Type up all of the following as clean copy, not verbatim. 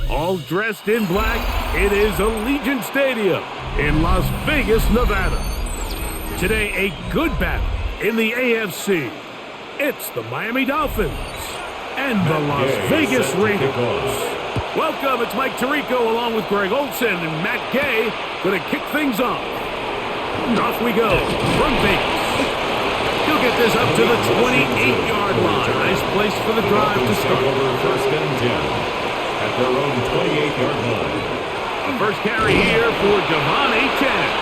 All dressed in black, it is Allegiant Stadium in Las Vegas, Nevada. Today, a good battle in the AFC. It's the Miami Dolphins and the Las Vegas Raiders. Welcome, it's Mike Tirico along with Greg Olsen and Matt Gay going to kick things off. Off we go from Vegas. He'll get this up to the 28-yard line. Nice place for the drive to start. First and 10 at their own 28-yard line. A first carry here for Devon Achane.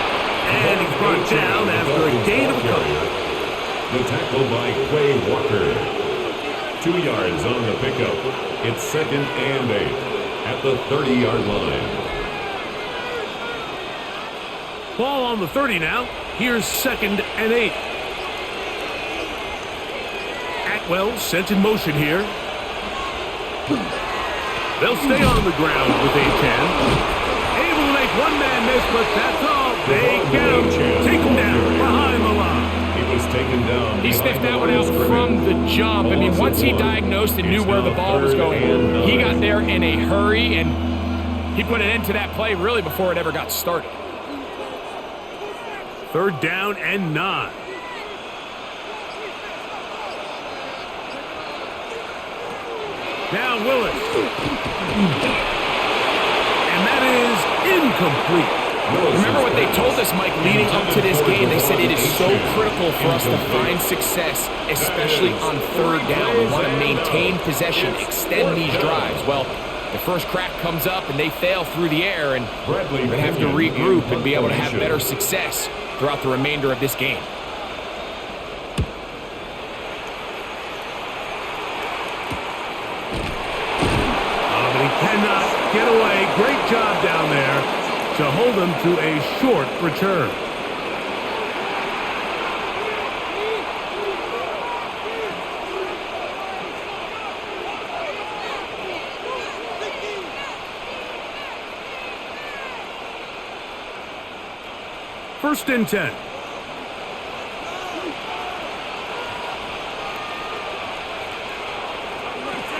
And he's brought down after a gain of a couple. The tackle by Quay Walker. 2 yards on the pickup. It's 2nd and 8 at the 30-yard line. Ball on the 30 now. Here's 2nd and 8. Atwell sent in motion here. They'll stay on the ground with Achane. Able to make one man miss, but that's all. They get him. Take him down behind the line. He was taken down. He sniffed that one out from the jump. I mean, once he diagnosed and knew where the ball was going, he got there in a hurry, and he put an end to that play really before it ever got started. 3rd down and 9. Now Willis. And that is incomplete. Remember what they told us, Mike, leading up to this game? They said it is so critical for us to find success, especially on 3rd down. We want to maintain possession, extend these drives. Well, the first crack comes up and they fail through the air, and we're going to have to regroup and be able to have better success throughout the remainder of this game. But he cannot get away. Great job down there to hold him to a short return. First and 10.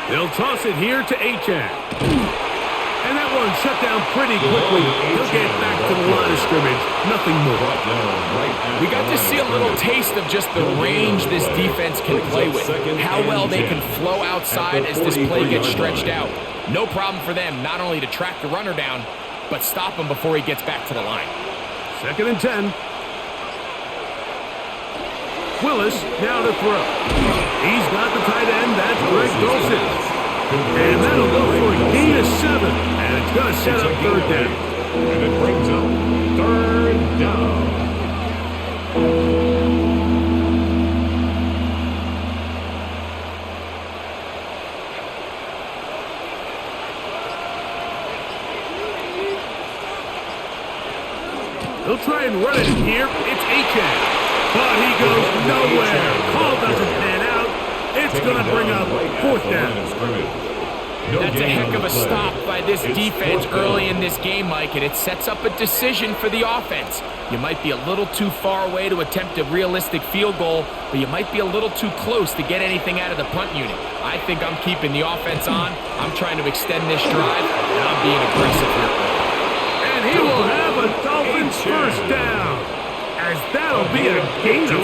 They'll toss it here to Achane. And that one shut down pretty quickly. He'll get back to the line of scrimmage. Nothing more. We got to see a little taste of just the range this defense can play with. How well they can flow outside as this play gets stretched out. No problem for them not only to track the runner down, but stop him before he gets back to the line. 2nd and 10. Willis now to throw. He's got the tight end. That's Greg Olsen. And that'll go for a gain of 7. And it's going to set up 3rd down. And it brings up 3rd down. They'll try and run it in here. It's Achane. But he goes nowhere. Call doesn't pan out. It's going to bring up 4th down. That's a heck of a stop by this defense early in this game, Mike, and it sets up a decision for the offense. You might be a little too far away to attempt a realistic field goal, but you might be a little too close to get anything out of the punt unit. I think I'm keeping the offense on. I'm trying to extend this drive, and I'm being aggressive here. And he will have a Dolphins first down, as that'll be a gain of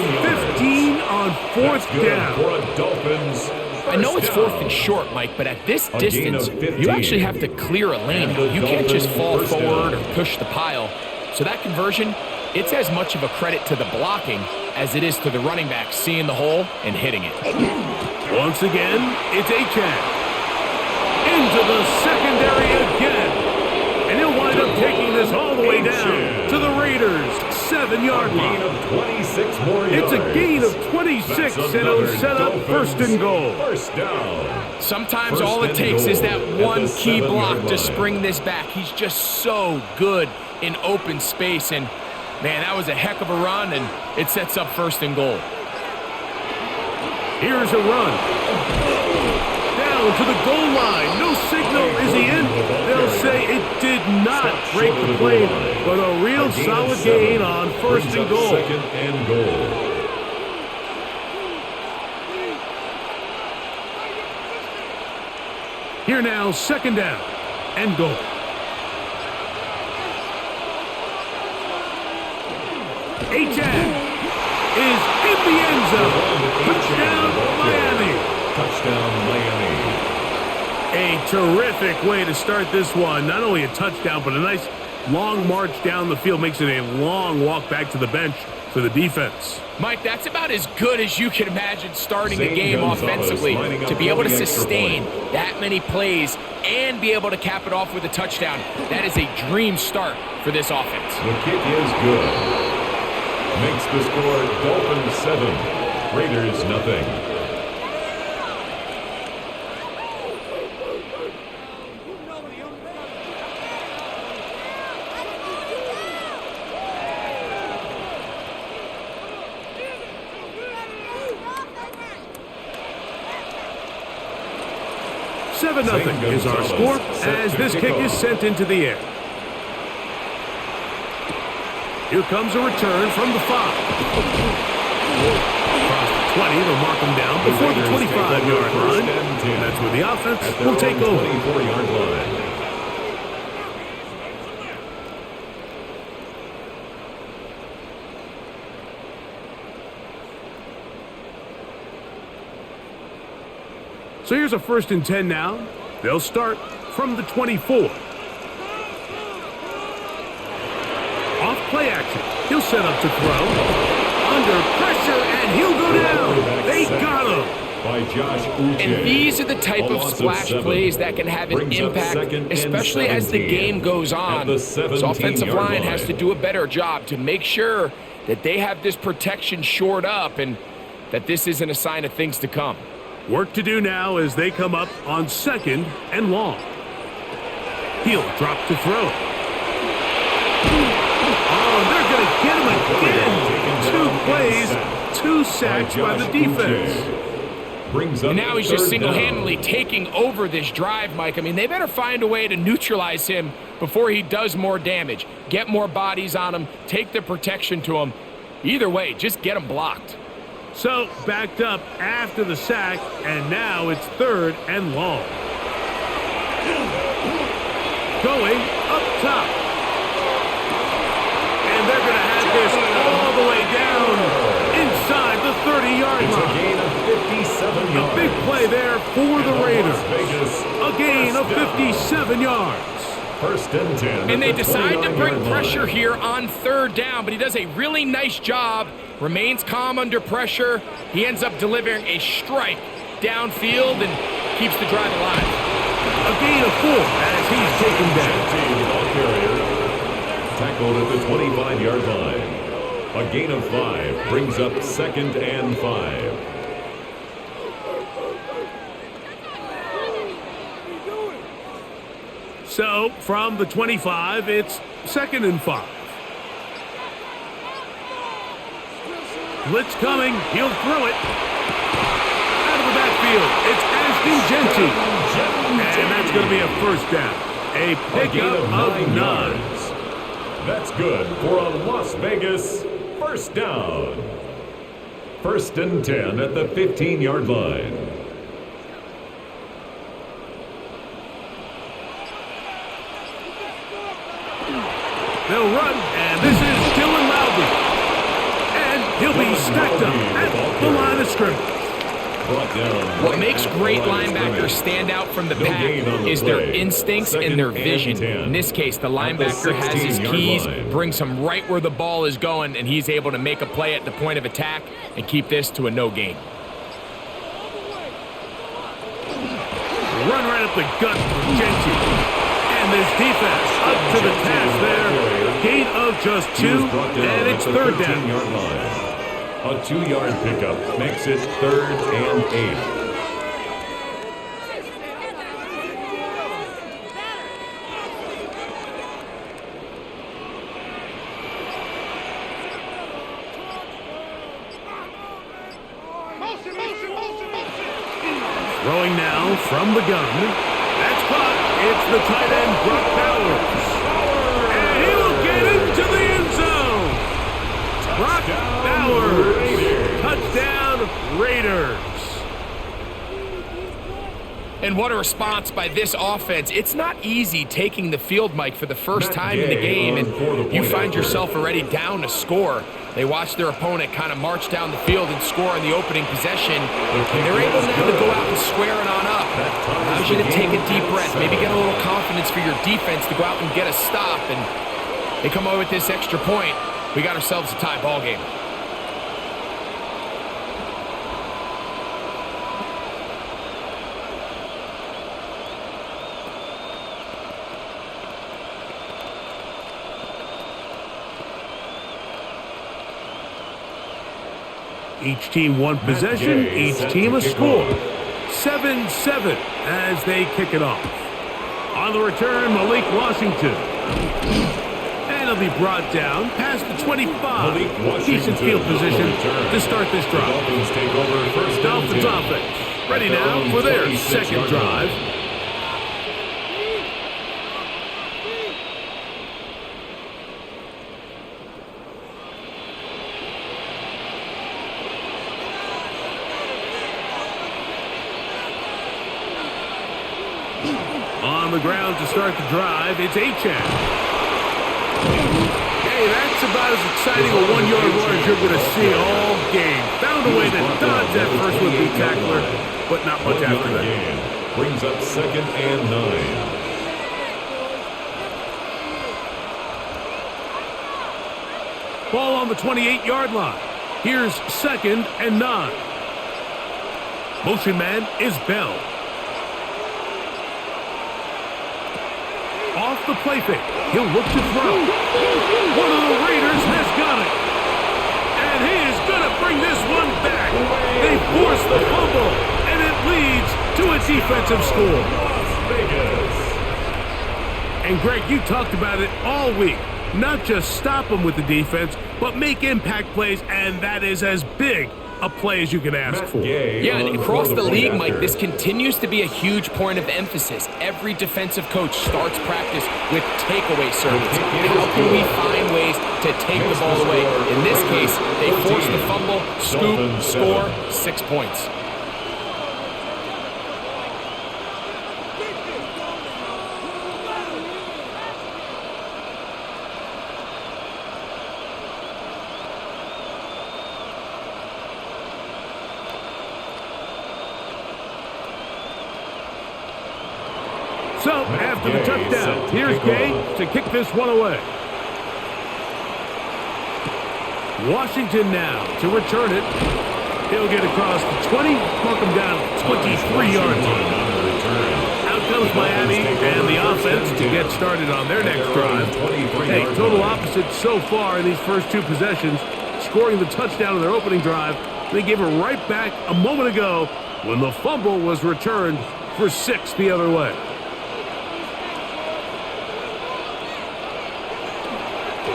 15 on 4th down. For a Dolphins. I know it's 4th and short, Mike, but at this distance, you actually have to clear a lane. You can't just fall forward or push the pile. So that conversion, it's as much of a credit to the blocking as it is to the running back seeing the hole and hitting it. Once again, it's Achane. Into the secondary again. And he'll wind up taking this all the way down to the Raiders' 7-yard line. It's a gain of 26, and it'll set up 1st and goal. First down. Sometimes all it takes is that one key block to spring this back. He's just so good in open space, and man, that was a heck of a run, and it sets up 1st and goal. Here's a run. Down to the goal line. No signal. Is he in? They'll say it did not break the plane, but a real solid gain on 1st and goal. 2nd and goal. Here now, 2nd down. and goal. HN is in the end zone. Touchdown, Miami. Touchdown, Miami. A terrific way to start this one. Not only a touchdown, but a nice long march down the field. Makes it a long walk back to the bench for the defense. Mike, that's about as good as you can imagine starting a game offensively. To be able to sustain that many plays and be able to cap it off with a touchdown, that is a dream start for this offense. The kick is good. Makes the score Dolphins 7, Raiders nothing. Nothing is our score as this kick is sent into the air. Here comes a return from the 5. Across the 20, they'll mark him down before the 25-yard line. And that's where the offense will take over. 24-yard line. So here's a 1st and 10 now. They'll start from the 24. Off play action. He'll set up to throw. Under pressure, and he'll go down. They got him. By Josh Uche. And these are the type of splash plays that can have an impact, especially as the game goes on. This offensive line has to do a better job to make sure that they have this protection shored up and that this isn't a sign of things to come. Work to do now as they come up on 2nd and long. He'll drop to throw. Oh, they're going to get him again. 2 plays, 2 sacks by the defense. And now he's just single-handedly taking over this drive, Mike. I mean, they better find a way to neutralize him before he does more damage. Get more bodies on him, take the protection to him. Either way, just get him blocked. So, backed up after the sack, and now it's 3rd and long. Going up top. And they're going to have this all the way down inside the 30-yard line. A gain of 57 yards. A big play there for the Raiders. A gain of 57 yards. 1st and 10. And they decide to bring pressure here on 3rd down, but he does a really nice job. Remains calm under pressure. He ends up delivering a strike downfield and keeps the drive alive. A gain of 4 as he's taken down. Tackled at the 25-yard line. A gain of 5 brings up 2nd and 5. So, from the 25, it's 2nd and 5. Blitz coming. He'll throw it. Out of the backfield. It's Ashton Genty. And that's going to be a 1st down. A pickup of 9. That's good for a Las Vegas 1st down. 1st and 10 at the 15-yard line. They'll run, and this is Dylan Loudon. And he'll be stacked up at the line of scrimmage. What makes great linebackers stand out from the pack is their instincts and their vision. In this case, the linebacker has his keys, brings him right where the ball is going, and he's able to make a play at the point of attack and keep this to a no gain. Run right up the gut for Genty. And this defense up to the task there. Gain of just 2, and it's 3rd down. A 2-yard pickup makes it 3rd and 8. Throwing now from the gun. That's caught. It's the tight end, Brock Powers. And he'll get into the end zone. Brock Powers. Touchdown, Raiders. And what a response by this offense. It's not easy taking the field, Mike, for the first time in the game, and you find yourself already down a score. They watch their opponent kind of march down the field and score in the opening possession, and they're able now to go out and square it on up. Allows you to take a deep breath, maybe get a little confidence for your defense to go out and get a stop, and they come away with this extra point. We got ourselves a tie ball game. Each team one possession, each team a score. 7-7 as they kick it off. On the return, Malik Washington. And he'll be brought down past the 25. Decent field position to start this drive. Dolphins offense ready now for their second drive. On the ground to start the drive, it's Achane. Hey, that's about as exciting a one-yard run as you're going to see all game. Found a way to dodge that first would-be tackler, but not much after that. Brings up 2nd and 9. Ball on the 28-yard line. Here's 2nd and 9. Motion man is Bell. Off the play fake. He'll look to throw. One of the Raiders has got it. And he is going to bring this one back. They force the fumble, and it leads to a defensive score. And Greg, you talked about it all week. Not just stop them with the defense, but make impact plays, and that is as big a play as you can ask for. Yeah, and across the league, Mike, this continues to be a huge point of emphasis. Every defensive coach starts practice with takeaway service. How can we find ways to take the ball away? In this case, they force the fumble, scoop, score, 6 points. So, after the touchdown, here's Gay to kick this one away. Washington now to return it. He'll get across the 20, mark him down 23-yard line. Out comes Miami and the offense to get started on their next drive. Hey, total opposites so far in these first two possessions, scoring the touchdown in their opening drive. They gave it right back a moment ago when the fumble was returned for 6 the other way.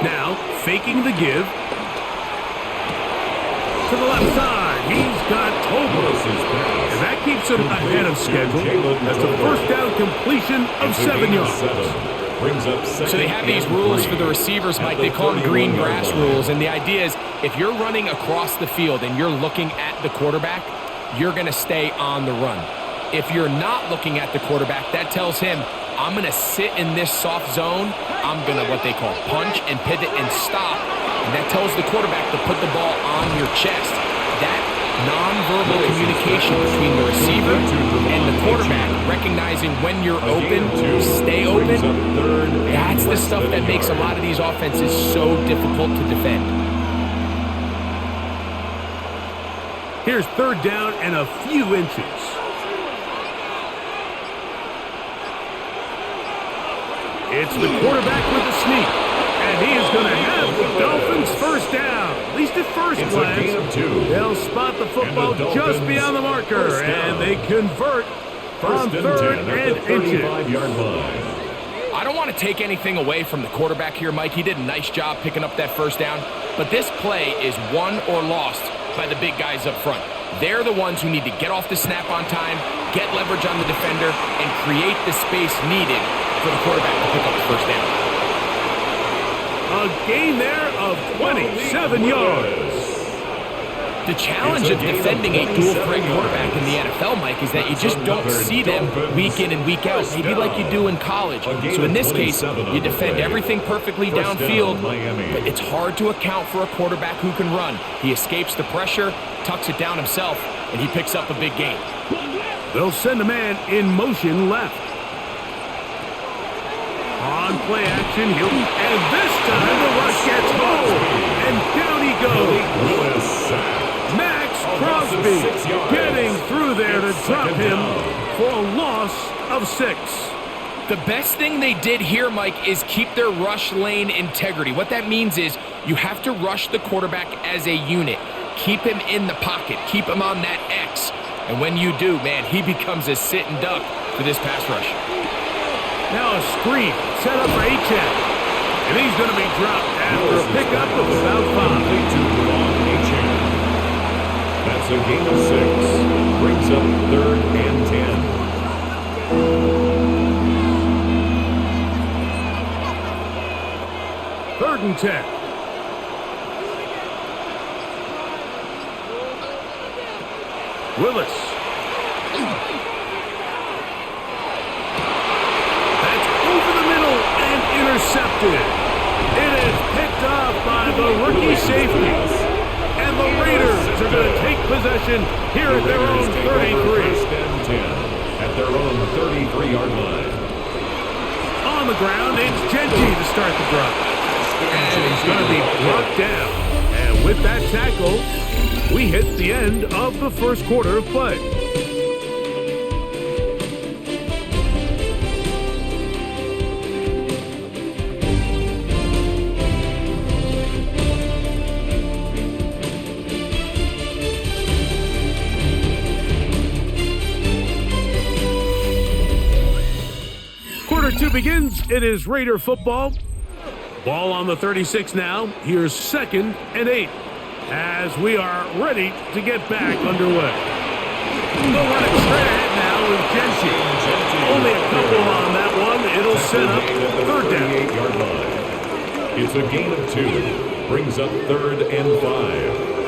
Now, faking the give. To the left side, he's got Tobler. And that keeps him ahead of schedule. That's a first down completion of 7 yards. So they have these rules for the receivers, Mike. They call them green grass rules. And the idea is if you're running across the field and you're looking at the quarterback, you're going to stay on the run. If you're not looking at the quarterback, that tells him, I'm going to sit in this soft zone. I'm going to what they call punch and pivot and stop. And that tells the quarterback to put the ball on your chest. That nonverbal communication between the receiver and the quarterback, recognizing when you're open, stay open, that's the stuff that makes a lot of these offenses so difficult to defend. Here's 3rd down and a few inches. It's the quarterback with the sneak, and he is going to have the Dolphins first down. At least at first glance, they'll spot the football just beyond the marker, and they convert on 3rd and inches. I don't want to take anything away from the quarterback here, Mike. He did a nice job picking up that first down, but this play is won or lost by the big guys up front. They're the ones who need to get off the snap on time, get leverage on the defender, and create the space needed for the quarterback to pick up the first down. A gain there of 27 yards. The challenge of defending a dual-threat quarterback in the NFL, Mike, is that you just don't see them week in and week out, maybe like you do in college. So in this case, you defend everything perfectly downfield, but it's hard to account for a quarterback who can run. He escapes the pressure, tucks it down himself, and he picks up a big gain. They'll send a man in motion left. On play action, and this time the rush gets home, and down he goes. Max Crosby getting through there to drop him for a loss of 6. The best thing they did here, Mike, is keep their rush lane integrity. What that means is you have to rush the quarterback as a unit. Keep him in the pocket. Keep him on that X. And when you do, man, he becomes a sit and duck for this pass rush. Now a screen set up for H-Check. And he's going to be dropped after a pickup of about 5. That's a gain of 6. Brings up 3rd and 10. 3rd and 10. Willis. That's over the middle and intercepted. It is picked off by the rookie safety. And the Raiders are going to take possession here at their own 33. 1st and 10 at their own 33-yard line. On the ground, it's Genty to start the drop. And he's going to be brought down. And with that tackle, we hit the end of the first quarter of play. Quarter 2 begins. It is Raider football. Ball on the 36 now. Here's 2nd and 8. As we are ready to get back underway. They'll run it straight ahead now with Genty. Only a couple on that one. It'll set up 3rd down. 38-yard line. It's a gain of 2. Brings up 3rd and 5.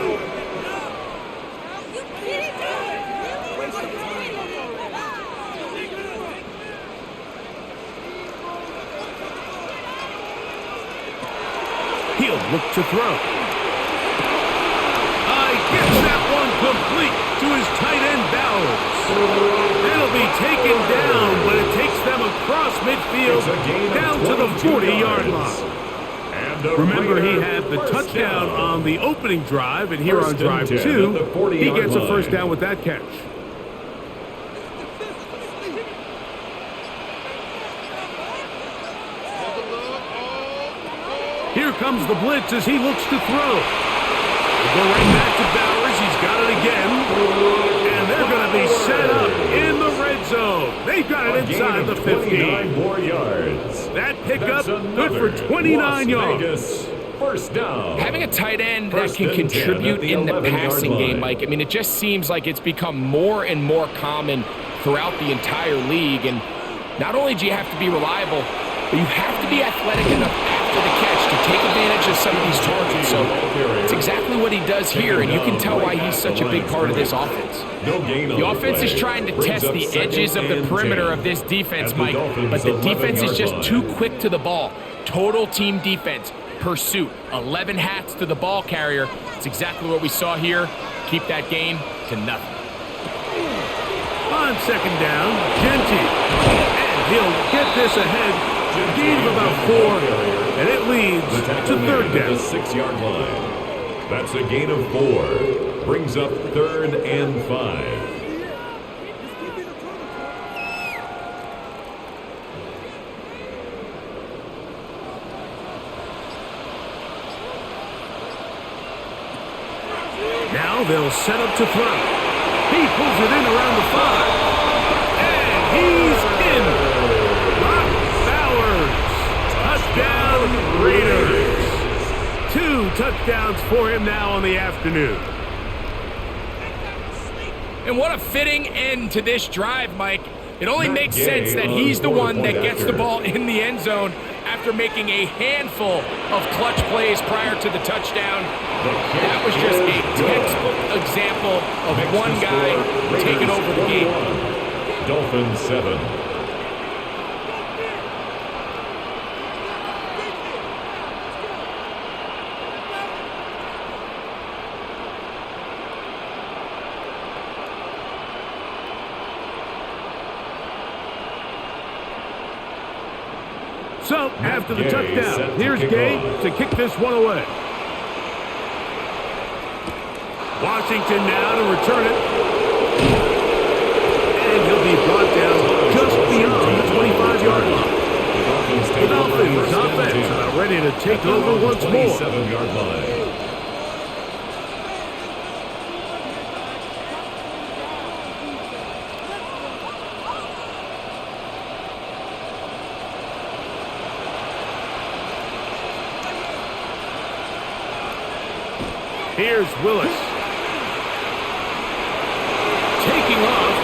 He'll look to throw. Gets that one complete to his tight end, Bowers. It'll be taken down, but it takes them across midfield down to the 40-yard line. Remember, he had the touchdown on the opening drive, and here on drive 2, he gets a 1st down with that catch. Here comes the blitz as he looks to throw. Go right back to Bowers. He's got it again. And they're going to be set up in the red zone. They've got it inside the 15. More yards. That pickup good for 29 yards. 1st down. Having a tight end that can contribute in the passing game, Mike, I mean, it just seems like it's become more and more common throughout the entire league. And not only do you have to be reliable, but you have to be athletic enough after the catch to take advantage of some of these targets. So it's exactly what he does here, and you can tell why he's such a big part of this offense. The offense is trying to test the edges of the perimeter of this defense, Mike, but the defense is just too quick to the ball. Total team defense, pursuit, 11 hats to the ball carrier. It's exactly what we saw here. Keep that gain to nothing. On 2nd down, Genty. And he'll get this ahead. Gain of about 4, and it leads to 3rd down. The 6-yard line. That's a gain of 4. Brings up 3rd and 5. Now they'll set up to throw. He pulls it in around the 5. And he's in. Touchdown, Raiders. 2 touchdowns for him now on the afternoon. And what a fitting end to this drive, Mike. It only makes sense that he's the one that gets the ball in the end zone after after making a handful of clutch plays prior to the touchdown. That was just a textbook example of one guy taking over the game. Dolphins 7. So, after the touchdown, here's Gay to kick this one away. Washington now to return it. And he'll be brought down just beyond the 25-yard line. The Dolphins offense about ready to take over once more. 27-yard line. Here's Willis. Taking off.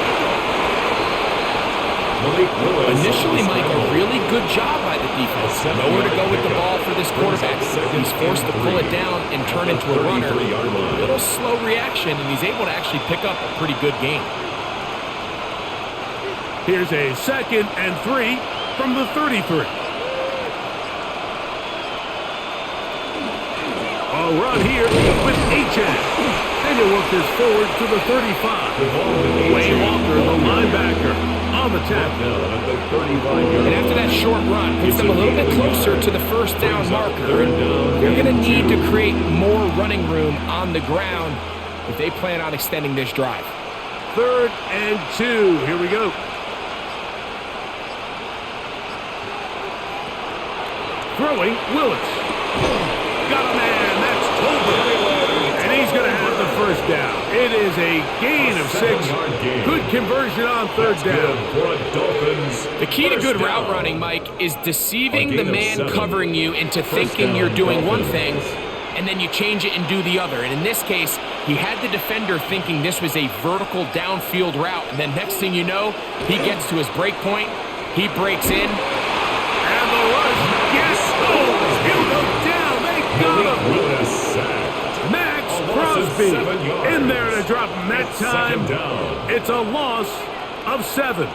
Initially, Mike, a really good job by the defense. Nowhere to go with the ball for this quarterback. He's forced to pull it down and turn into a runner. A little slow reaction, and he's able to actually pick up a pretty good game. Here's a 2nd and 3 from the 33. A run here with H.N. And he'll work this forward to the 35. Wayne Walker, the linebacker, on the tackle. And after that short run, puts them a little bit closer to the first down marker. And they're going to need to create more running room on the ground if they plan on extending this drive. 3rd and 2. Here we go. Throwing, Willis. Got a man, that's Tolbert. And he's going to have the first down. It is a gain of 6. Good conversion on 3rd down. The key to good route running, Mike, is deceiving the man covering you into thinking you're doing one thing, and then you change it and do the other. And in this case, he had the defender thinking this was a vertical downfield route. And then next thing you know, he gets to his break point, he breaks in, and the rush, yes, he'll go down, they got him. Max Crosby in there to drop him that time. It's a loss of 7.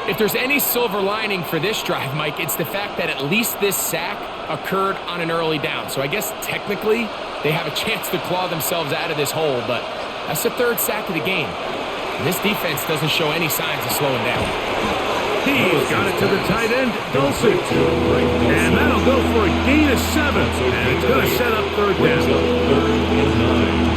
If there's any silver lining for this drive, Mike, it's the fact that at least this sack occurred on an early down. So I guess technically they have a chance to claw themselves out of this hole, but that's the 3rd sack of the game. And this defense doesn't show any signs of slowing down. He's got it to the tight end, Dulcich. And that'll go for a gain of 7. And it's going to set up 3rd down. 3rd and 9.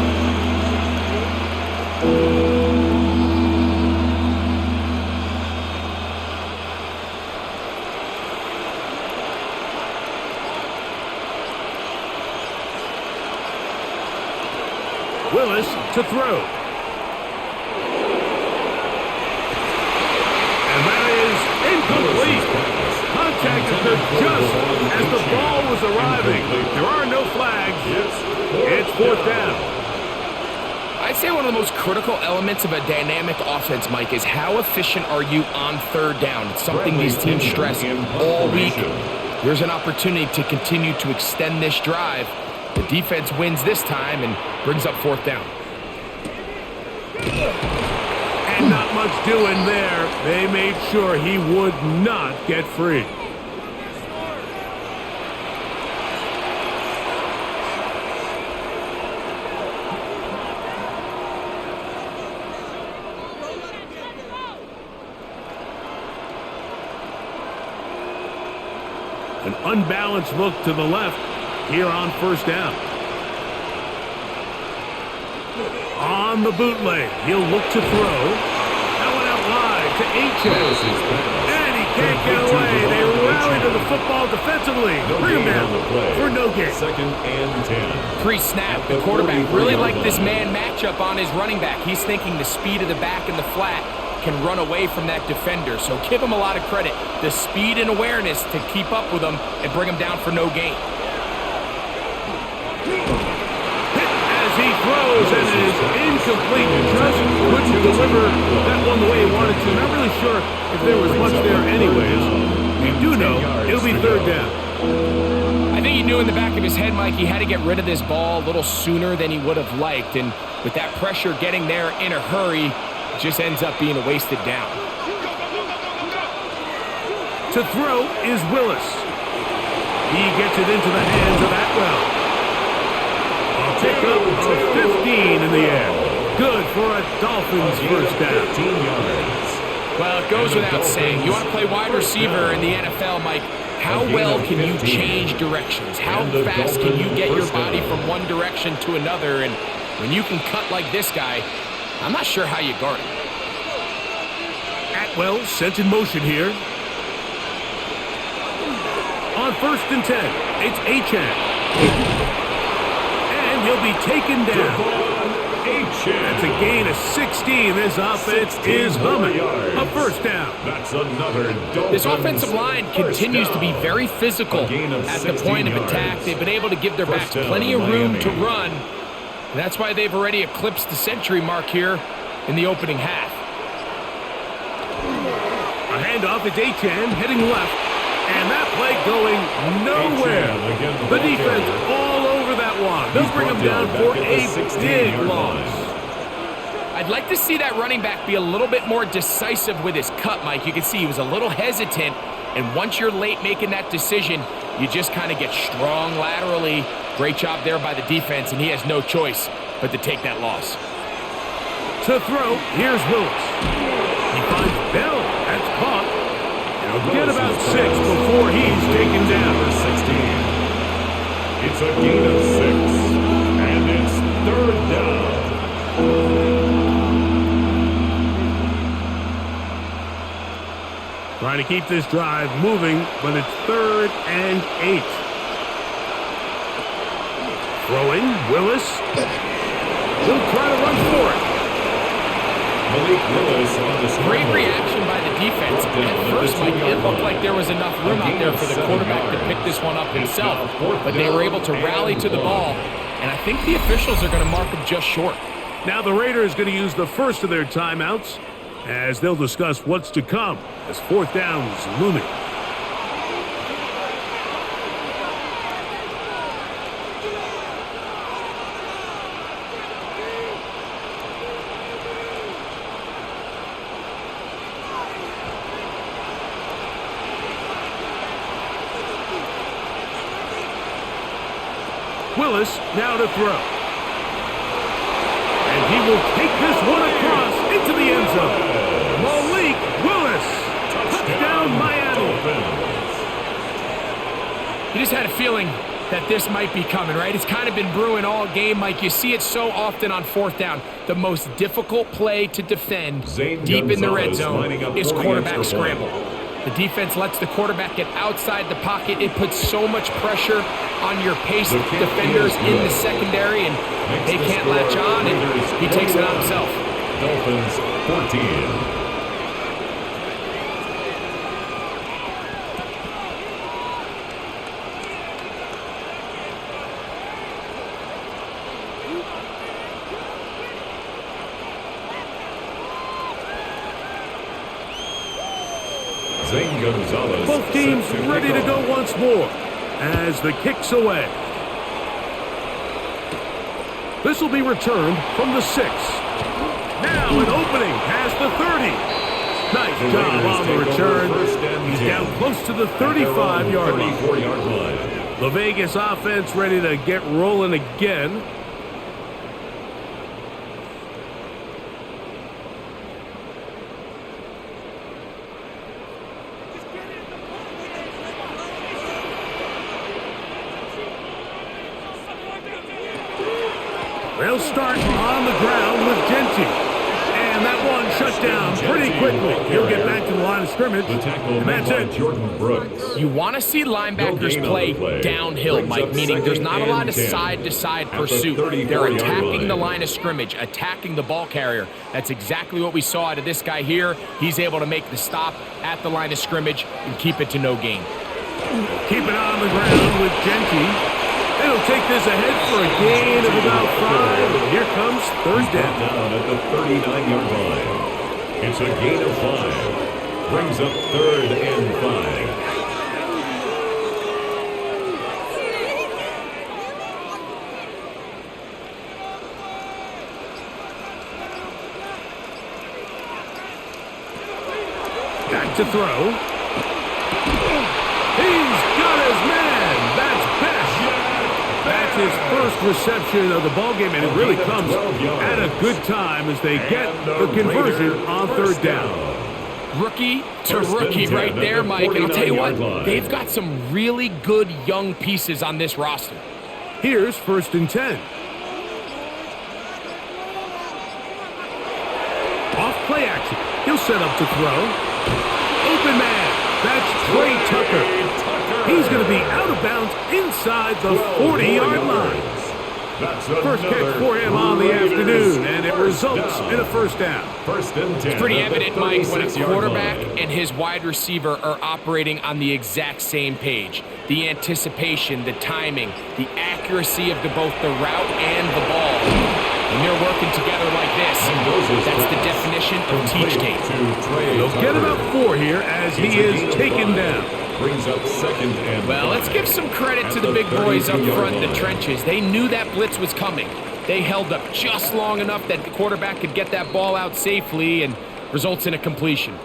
Willis to throw. And that is incomplete. Contact occurred just as the ball was arriving. There are no flags. It's 4th down. I'd say one of the most critical elements of a dynamic offense, Mike, is how efficient are you on 3rd down. It's something these teams stress all week. There's an opportunity to continue to extend this drive. The defense wins this time and brings up 4th down. And not much doing there. They made sure he would not get free. An unbalanced look to the left here on 1st down. On the bootleg, he'll look to throw. That one out wide to H.S. And he can't get away. They rally to the football defensively. Bring him down for no gain. 2nd and 10. Pre-snap, the quarterback really liked this man matchup on his running back. He's thinking the speed of the back in the flat can run away from that defender. So give him a lot of credit. The speed and awareness to keep up with him and bring him down for no gain. As he throws, and it is incomplete. Just couldn't deliver that one the way he wanted to. Not really sure if there was much there anyways. We do know it'll be 3rd down. I think he knew in the back of his head, Mike, he had to get rid of this ball a little sooner than he would have liked. And with that pressure getting there in a hurry, it just ends up being a wasted down. To throw is Willis. He gets it into the hands of Atwell. A pickup of 15 in the air. Good for a Dolphins first down. 15 yards. Well, it goes without saying. You want to play wide receiver in the NFL, Mike. How well can you change directions? How fast can you get your body from one direction to another? And when you can cut like this guy, I'm not sure how you guard him. Atwell sent in motion here. On 1st and 10, it's Achan. And he'll be taken down. That's a gain of 16. This offense is humming. A first down. That's another Dolphins. This offensive line continues to be very physical at the point of attack. They've been able to give their backs plenty of room to run. And that's why they've already eclipsed the century mark here in the opening half. A handoff. It's Achan heading left. And that play going nowhere. The defense all over that one. They'll bring him down for a big loss. I'd like to see that running back be a little bit more decisive with his cut, Mike. You can see he was a little hesitant, and once you're late making that decision, you just kind of get strong laterally. Great job there by the defense, and he has no choice but to take that loss. To throw, here's Willis. He finds Bell. That's caught. He'll get about 6 before he's taken down. 16. It's a gain of 6, and it's 3rd down. Trying to keep this drive moving, but it's 3rd and 8. Throwing, Willis. He'll try to run for it. Willis on the great reaction by the defense. At first, Mike, it looked like there was enough room out there for the quarterback to pick this one up himself, but they were able to rally to the ball, and I think the officials are going to mark him just short. Now the Raiders going to use the first of their timeouts as they'll discuss what's to come as 4th down is looming. Willis now to throw. And he will take this one across into the end zone. Malik Willis. Touchdown Miami. You just had a feeling that this might be coming, right? It's kind of been brewing all game, Mike. You see it so often on 4th down. The most difficult play to defend deep in the red zone is quarterback scramble. The defense lets the quarterback get outside the pocket. It puts so much pressure on your paced defenders in the secondary, and they can't latch on, and he takes it on himself. Dolphins 14. Both teams ready to go once more as the kick's away. This will be returned from the 6. Now an opening past the 30. Nice job on the return. He's down close to the 35-yard line. The Vegas offense ready to get rolling again. They'll start on the ground with Genty. And that one shut down pretty quickly. He'll get back to the line of scrimmage. And that's it. Jordan Brooks. You want to see linebackers play downhill, Mike, meaning there's not a lot of side-to-side pursuit. They're attacking the line of scrimmage, attacking the ball carrier. That's exactly what we saw out of this guy here. He's able to make the stop at the line of scrimmage and keep it to no gain. Keep it on the ground with Genty. It'll take this ahead for a gain of about 5. Here comes 3rd down. At the 39-yard line. It's a gain of 5. Brings up 3rd and 5. to throw. He's got his man. That's Best. That's his first reception of the ballgame, and it really comes at a good time as they get the conversion on third down. Rookie to rookie right there, Mike. And I'll tell you what, they've got some really good young pieces on this roster. Here's 1st and 10. Off play action. He'll set up to throw. Open man. That's Trey Tucker. He's going to be out of bounds inside the 40-yard line. First catch for him on the afternoon, and it results in a first down. It's pretty evident, Mike, when a quarterback and his wide receiver are operating on the exact same page. The anticipation, the timing, the accuracy of both the route and the ball. When they're working together like this, that's the definition of teach tape. They'll get about 4 here as he is taken down. Brings up 2nd and well, let's give some credit to the big boys up front in the trenches. They knew that blitz was coming. They held up just long enough that the quarterback could get that ball out safely and results in a completion.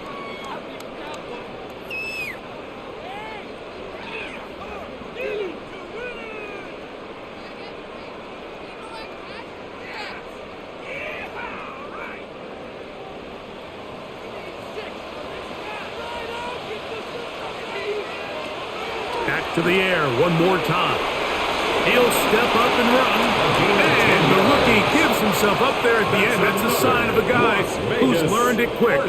Back to the air one more time. He'll step up and run. And the rookie gives himself up there at the end. That's a sign of a guy who's learned it quick.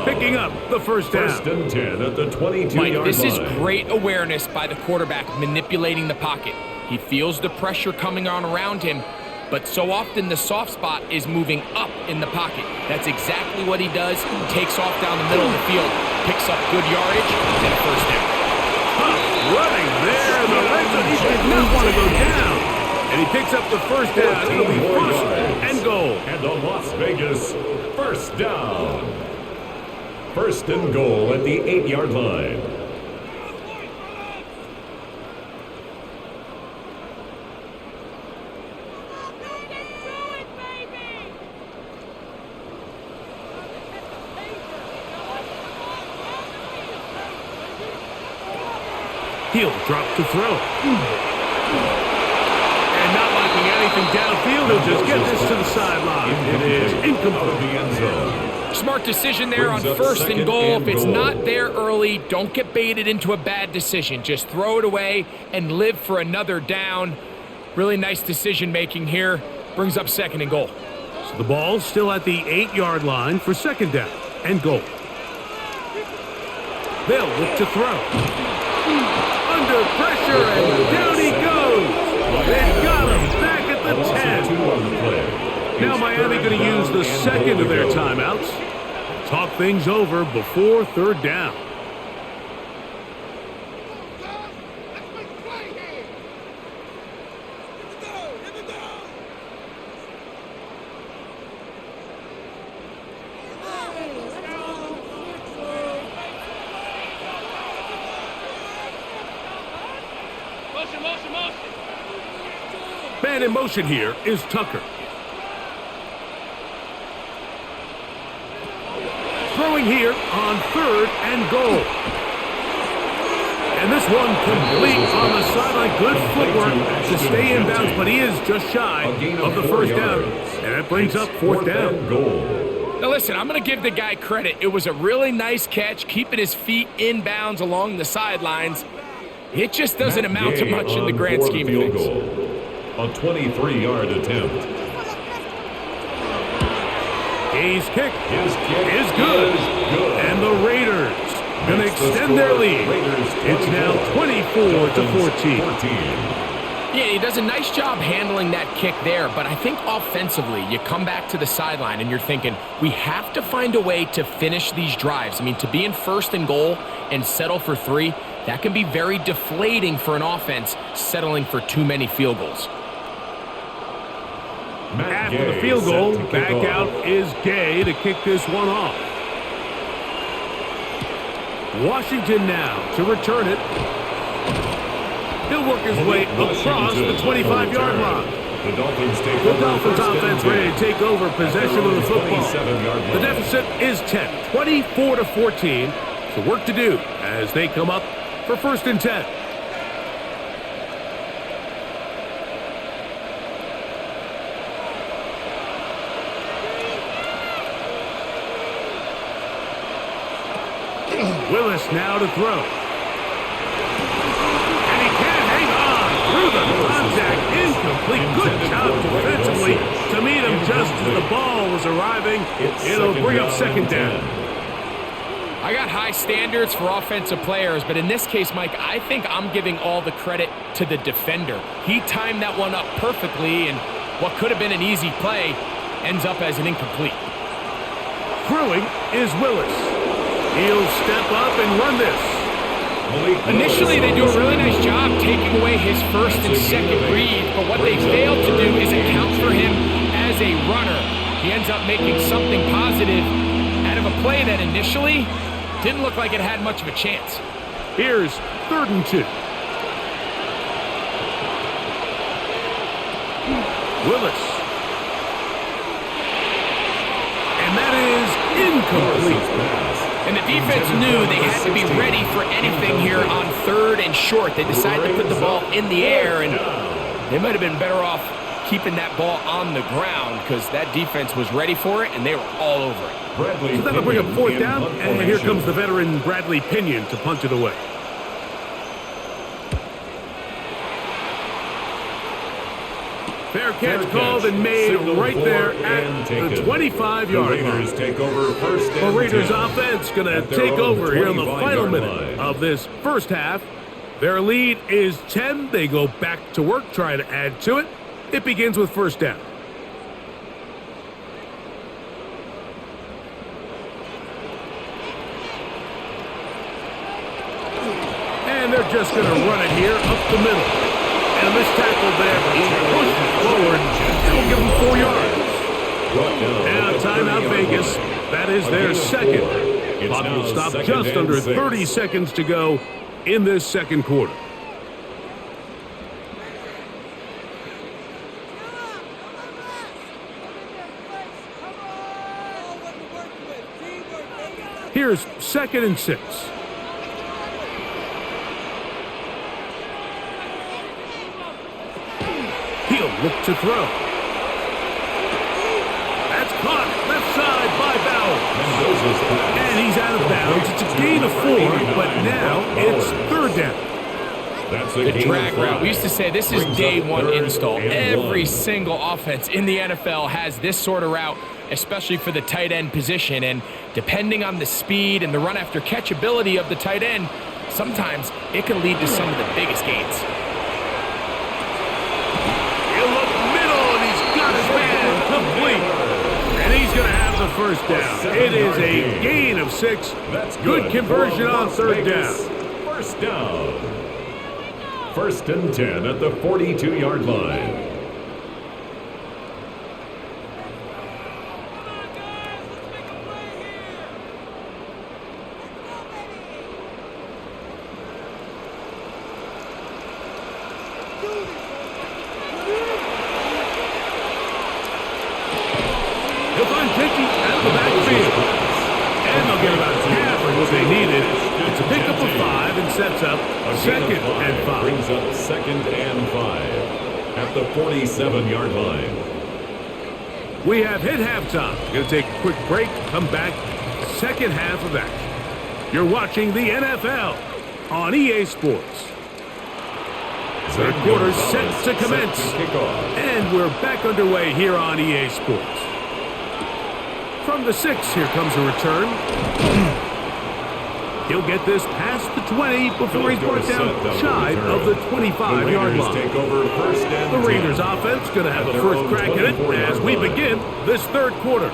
Picking up the first down. 1st and 10 at the 22-yard line. Mike, this is great awareness by the quarterback manipulating the pocket. He feels the pressure coming on around him, but so often the soft spot is moving up in the pocket. That's exactly what he does. Takes off down the middle of the field, picks up good yardage, and a first down. Running there in the red zone. He did not want to go down. And he picks up the first down. It'll be 1st and goal. And the Las Vegas first down. 1st and goal at the 8-yard line. He'll drop to throw. And not liking anything downfield, he'll just get this to the sideline. It is incomplete. Smart decision there on 1st and goal. If it's not there early, don't get baited into a bad decision. Just throw it away and live for another down. Really nice decision making here. Brings up 2nd and goal. So the ball's still at the 8-yard line for 2nd down and goal. They'll look to throw. Under pressure, and down he goes. They've got him back at the 10. Now Miami going to use the 2nd of their timeouts. Talk things over before 3rd down. Man in motion here is Tucker. Throwing here on 3rd and goal. And this one complete on the sideline. Good footwork to stay in bounds, but he is just shy of the first down. And that brings up 4th down. Now listen, I'm going to give the guy credit. It was a really nice catch, keeping his feet in bounds along the sidelines. It just doesn't amount to much in the grand scheme of things. A 23-yard attempt. His kick is good. And the Raiders going to extend their lead. It's now 24-14. Yeah, he does a nice job handling that kick there, but I think offensively, you come back to the sideline and you're thinking, we have to find a way to finish these drives. I mean, to be in 1st and goal and settle for 3, that can be very deflating for an offense settling for too many field goals. After the field goal, back out is Gay to kick this one off. Washington now to return it. He'll work his way across the 25-yard line. The Dolphins offense ready to take over possession of the football. The deficit is 10, 24-14. So work to do as they come up for 1st and 10. Willis now to throw. And he can't hang on through the contact. Incomplete. Good job defensively to meet him just as the ball was arriving. It'll bring up 2nd down. I got high standards for offensive players, but in this case, Mike, I think I'm giving all the credit to the defender. He timed that one up perfectly, and what could have been an easy play ends up as an incomplete. Throwing is Willis. He'll step up and run this. Initially, they do a really nice job taking away his 1st and 2nd read, but what they failed to do is account for him as a runner. He ends up making something positive out of a play that initially didn't look like it had much of a chance. Here's 3rd and 2. Willis. And that is incomplete. And the defense knew they had to be ready for anything here on 3rd and short. They decided to put the ball in the air, and they might have been better off keeping that ball on the ground because that defense was ready for it, and they were all over it. So that'll bring up 4th down, and here comes the veteran Bradley Pinion to punt it away. Fair catch called and made right there at the 25-yard line. The Raiders offense going to take over here in the final minute of this 1st half. Their lead is 10. They go back to work, try to add to it. It begins with 1st down. And they're just going to run it here up the middle. And a missed tackle there, but he pushes forward, and we'll give him 4 yards. And a timeout Vegas. That is their 2nd. Clock will stop just under 30 seconds to go in this 2nd quarter. Here's 2nd and 6. He'll look to throw. That's caught left side by Bowers. And he's out of bounds. It's a gain of 4, but now it's 3rd down. The drag route. We used to say this is day 1 install. Every single offense in the NFL has this sort of route, especially for the tight end position. And depending on the speed and the run after catch ability of the tight end, sometimes it can lead to some of the biggest gains. Complete. And he's going to have the 1st down. It is a gain of 6. Good conversion on 3rd down. 1st down. 1st and 10 at the 42-yard line. He'll find 50 at the backfield. And they'll get about half of what they needed. It's a pickup of 5 and sets up 2nd and 5. Brings up 2nd and 5 at the 47-yard line. We have hit halftime. Going to take a quick break, come back, 2nd half of action. You're watching the NFL on EA Sports. 3rd quarter set to commence. And we're back underway here on EA Sports. From the 6, here comes a return. He'll get this past the 20 before he's brought down shy of the 25-yard line. The Raiders offense going to have the first crack at it as we begin this 3rd quarter.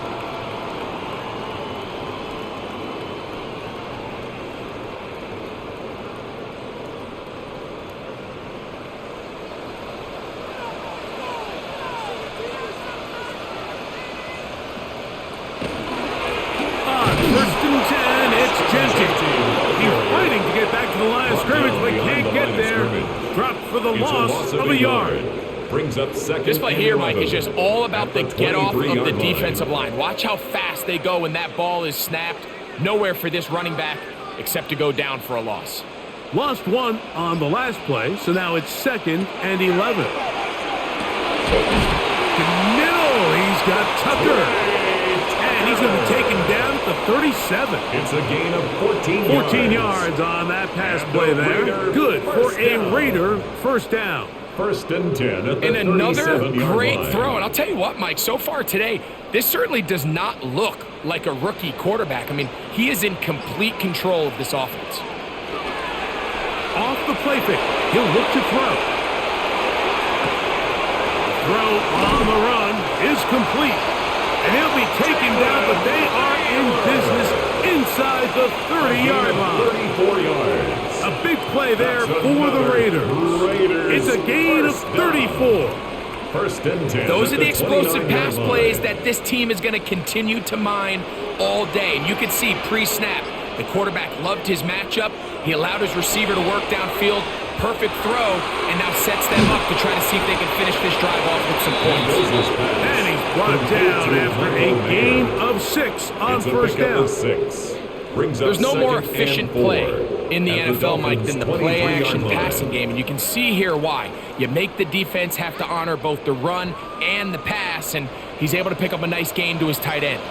For the loss of a yard. Brings up 2nd. This play here, Mike, is just all about the get-off of the defensive line. Watch how fast they go when that ball is snapped. Nowhere for this running back except to go down for a loss. Lost one on the last play, so now it's 2nd and 11. Middle, he's got Tucker. And he's going to take him down at the 37. It's a gain of 14 yards. 14 yards on that pass play there. Good for a Raider first down. 1st and 10 at the And another 37-yard great line. throw. And I'll tell you what, Mike, so far today, this certainly does not look like a rookie quarterback. I mean, he is in complete control of this offense. Off the play fake, he'll look to throw. Throw on the run is complete. And he'll be taken down, but they are in business inside the 30-yard line. 34 yards. A big play there for the Raiders. It's a gain of 34. 1st and 10. Those are the at explosive 29-yard pass line. plays that this team is going to continue to mine all day. And you can see pre-snap, the quarterback loved his matchup. He allowed his receiver to work downfield. Perfect throw, and now sets them up to try to see if they can finish this drive off with some points. And he's brought down after a gain of 6 on first down. 6. There's no more efficient play in the NFL, Mike, than the play-action passing game, and you can see here why. You make the defense have to honor both the run and the pass, and he's able to pick up a nice gain to his tight end.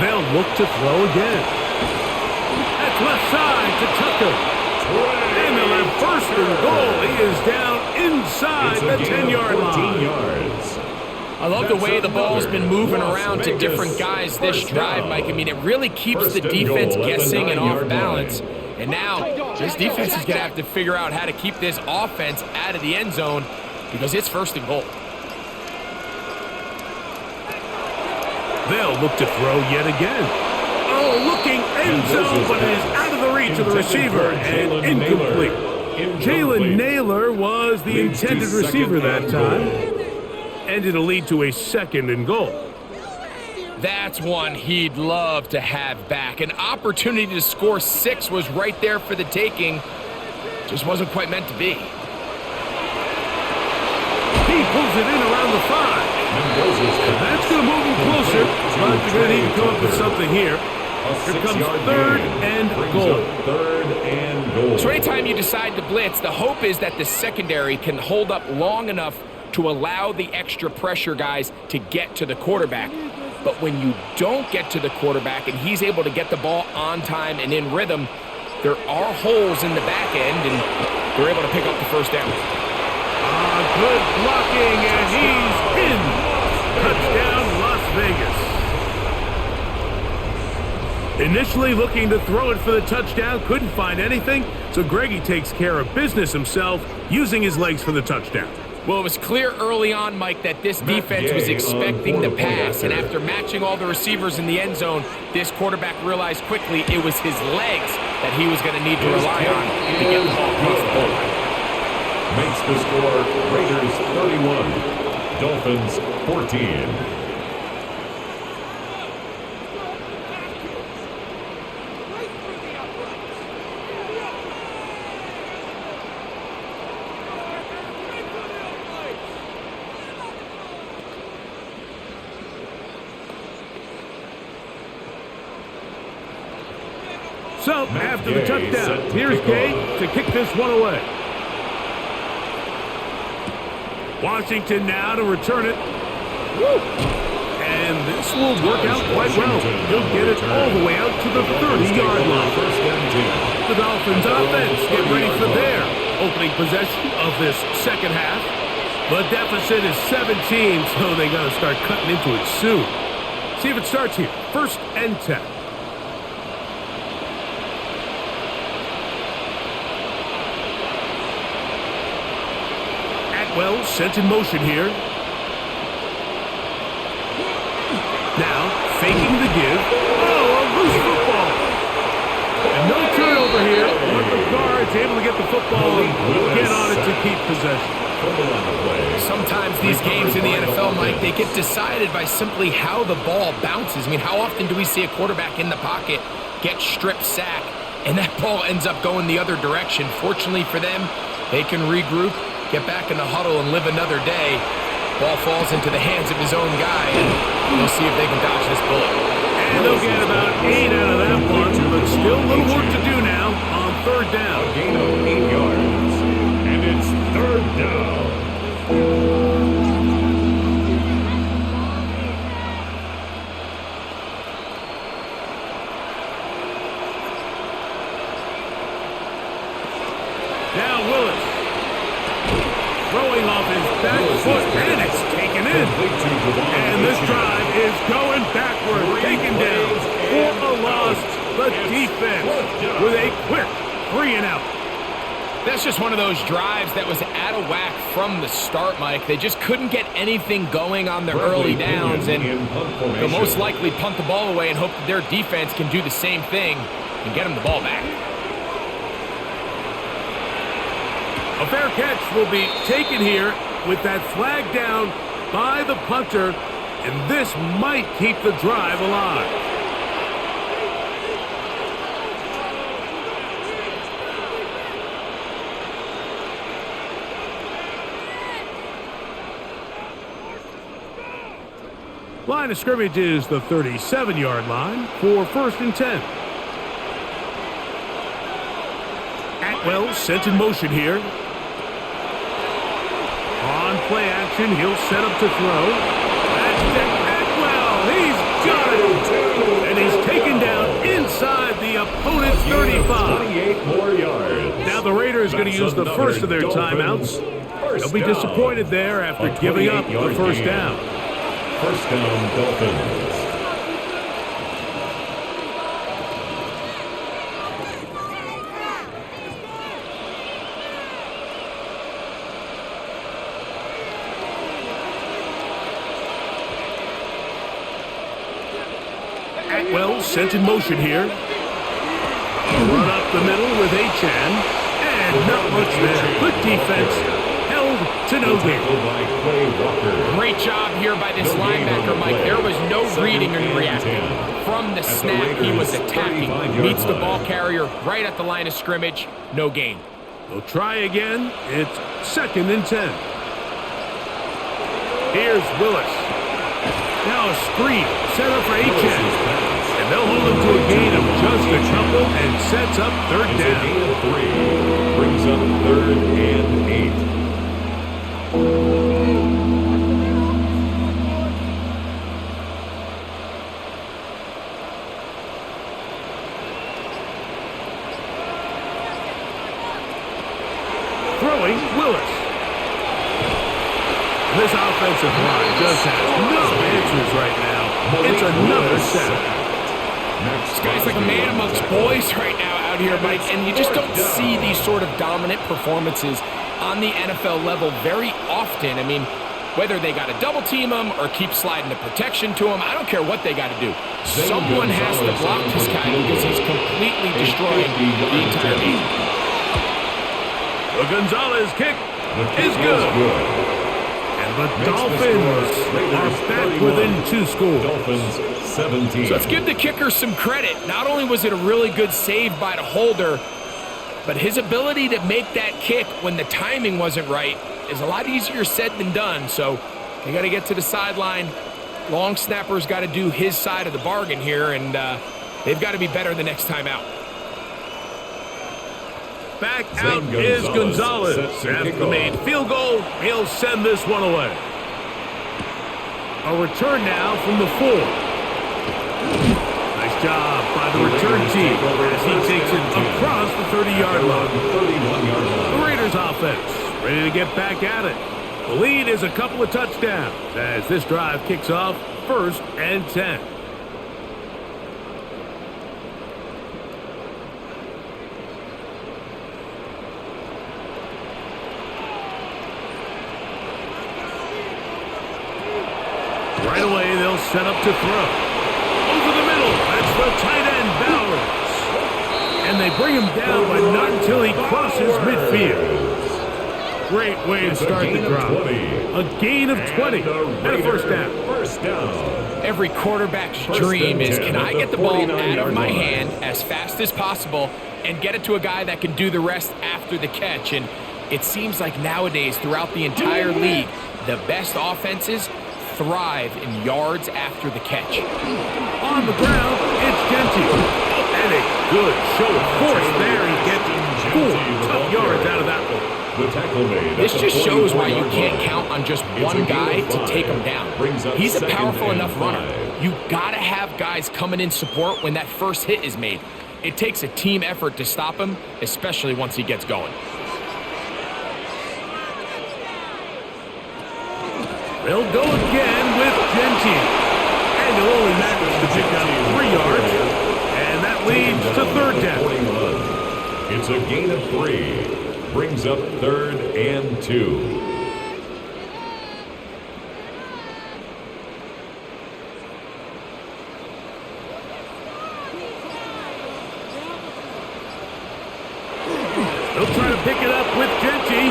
They'll look to throw again. That's left side to Tucker. And they'll have 1st and goal. He is down inside the 10-yard line. Yards. I love the way the ball's been moving around to different guys this drive, Mike. I mean, it really keeps the defense guessing and off balance. And now, this defense is going to have to figure out how to keep this offense out of the end zone because it's 1st and goal. They'll look to throw yet again. Oh, looking end zone, but it is out of the reach of the receiver and incomplete. Jalen Naylor was the intended receiver that time. And it'll lead to a 2nd and goal. That's one he'd love to have back. An opportunity to score 6 was right there for the taking. Just wasn't quite meant to be. He pulls it in around the 5. That's going to move him closer, but they're going to need to come up with something here. Here comes 3rd and goal. 3rd and goal. So anytime you decide to blitz, the hope is that the secondary can hold up long enough to allow the extra pressure guys to get to the quarterback. But when you don't get to the quarterback and he's able to get the ball on time and in rhythm, there are holes in the back end, and they're able to pick up the 1st down. Good blocking, and he's in. Touchdown, Las Vegas. Initially looking to throw it for the touchdown, couldn't find anything, so Greggy takes care of business himself, using his legs for the touchdown. Well, it was clear early on, Mike, that this defense was expecting the pass, and after matching all the receivers in the end zone, this quarterback realized quickly it was his legs that he was going to need to rely on to get the ball across the goal line. Makes the score Raiders 31, Dolphins 14. So, after the touchdown, here's Gay to kick this one away. Washington now to return it. And this will work out quite well. He'll get it all the way out to the 30-yard line. The Dolphins offense get ready for their opening possession of this second half. The deficit is 17, so they got to start cutting into it soon. See if it starts here. 1st and 10. Well, sent in motion here. Now, faking the give. Oh, a loose football. And no turnover here. But the guard's able to get the football and get on it to keep possession. Sometimes these games in the NFL, Mike, they get decided by simply how the ball bounces. I mean, how often do we see a quarterback in the pocket get strip sack, and that ball ends up going the other direction? Fortunately for them, they can regroup, get back in the huddle, and live another day. Ball falls into the hands of his own guy, and we'll see if they can dodge this bullet. And they'll get about 8 out of that one. The still a little work to do now on third down. A gain of 8 yards. And it's third down. Now Willis. Throwing off his back foot, and it's taken in. And this drive is going backward, taken down for a loss. The defense with a quick 3-and-out. That's just one of those drives that was out of whack from the start, Mike. They just couldn't get anything going on their early downs, and they'll most likely punt the ball away and hope that their defense can do the same thing and get them the ball back. A fair catch will be taken here with that flag down by the punter, and this might keep the drive alive. Line of scrimmage is the 37-yard line for 1st and 10. Atwell sent in motion here. On play action, he'll set up to throw. That's Atwell. He's got it. And he's taken down inside the opponent's 35. 28 more yards. Now the Raiders are going to use the first of their timeouts. They'll be disappointed there after giving up the first down. First down, Dolphins. Atwell sent in motion here. A run up the middle with Achan. And not much there. Good defense. Held to no gain. Great job here by this linebacker, Mike. There was no reading and reacting. From the snap, he was attacking. Meets the ball carrier right at the line of scrimmage. No gain. They'll try again. It's 2nd and 10. Here's Willis. Now a screen set up for Achan. And they'll hold him to a gain of just a couple and sets up third down. A gain of 3 brings up 3rd and 8. Throwing Willis. This offensive line just has no answers right now. It's another sack. This guy's like a man amongst boys right now out here, Mike, and you just don't see these sort of dominant performances on the NFL level very often. I mean, whether they got to double team him or keep sliding the protection to him, I don't care what they got to do. Someone has to block this guy because he's completely destroying the entire team. The Gonzalez kick is good. And the Dolphins are back within 2 scores. Dolphins 17. So let's give the kicker some credit. Not only was it a really good save by the holder, but his ability to make that kick when the timing wasn't right is a lot easier said than done. So they got to get to the sideline. Long snapper's got to do his side of the bargain here, and they've got to be better the next time out. Back out is Gonzalez. After the made field goal, he'll send this one away. A return now from the 4. Nice job by the return team as he takes it across the 30-yard line. The Raiders offense ready to get back at it. The lead is a couple of touchdowns as this drive kicks off 1st and 10. Right away, they'll set up to throw. Over the middle, that's the tight end, Bowers. And they bring him down, but not until he crosses midfield. Great way to start the drive. A gain of 20 and a first down. Every quarterback's dream is, can I get the ball out of my hand as fast as possible and get it to a guy that can do the rest after the catch? And it seems like nowadays, throughout the entire league, the best offenses thrive in yards after the catch. On the ground, it's Genty. And a good show of force there. He gets 4 tough yards out of that one. The tackle made. This just shows why you can't count on just one guy to take him down. He's a powerful enough runner. You gotta have guys coming in support when that first hit is made. It takes a team effort to stop him, especially once he gets going. They'll go again with Genty. And he'll only manage to pick up 3 yards. And that leads to third down. It's a gain of 3. Brings up 3rd and 2. They'll try to pick it up with Genty.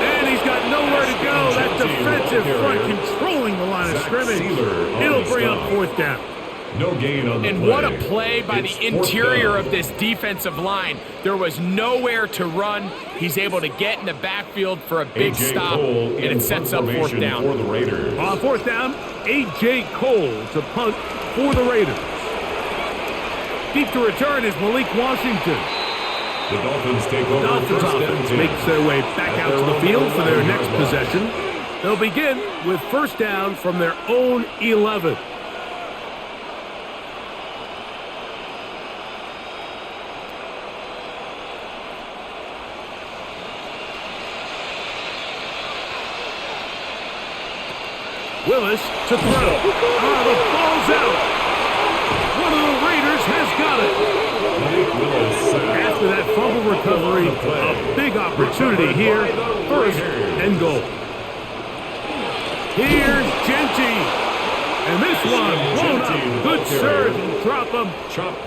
And he's got nowhere to go. That defensive front controlling the line of scrimmage. It'll bring up 4th down. No gain on the and play. What a play by the interior of this defensive line. There was nowhere to run. He's able to get in the backfield for a big stop, and it sets up 4th down. For the Raiders. On 4th down, A.J. Cole to punt for the Raiders. Deep to return is Malik Washington. The Dolphins take over. Dolphins offense makes their way back out to the field for their next possession. They'll begin with 1st down from their own 11. Willis to throw. The ball's out. One of the Raiders has got it. After that fumble recovery, a big opportunity here. 1st and goal. Here's Genty. And this one blown up. Good surge and drop him.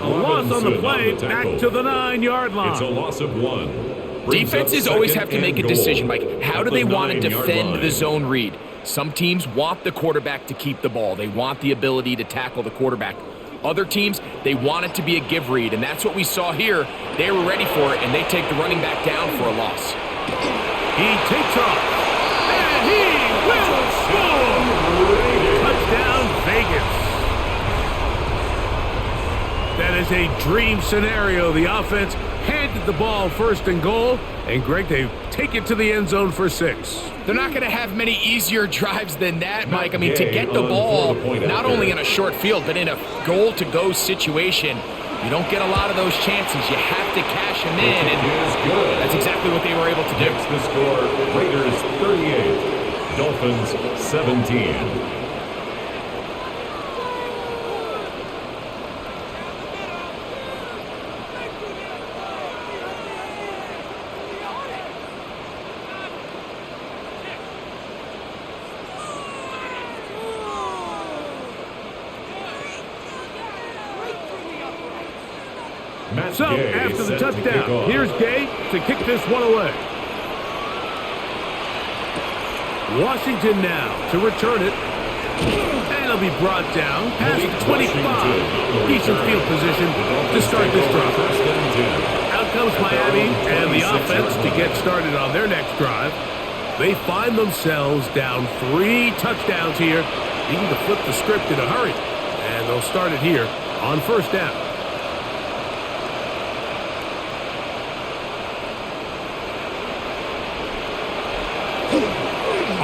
A loss on the play. Back to the 9-yard line. It's a loss of 1. Defenses always have to make a decision, Mike. How do they want to defend the zone read? Some teams want the quarterback to keep the ball. They want the ability to tackle the quarterback. Other teams, they want it to be a give read, and that's what we saw here. They were ready for it, and they take the running back down for a loss. He takes off, and he will score! Touchdown, Vegas. That is a dream scenario. The offense handed the ball 1st and goal, and Greg, they take it to the end zone for 6. They're not going to have many easier drives than that, Mike. I mean, to get the ball not only in a short field, but in a goal-to-go situation, you don't get a lot of those chances. You have to cash them in, and that's exactly what they were able to do. The score, Raiders 38, Dolphins 17. So, after the touchdown, here's Gay to kick this one away. Washington now to return it. And it'll be brought down past the 25. Decent field position to start this drive. Out comes Miami and the offense to get started on their next drive. They find themselves down 3 touchdowns here, needing to flip the script in a hurry. And they'll start it here on 1st down.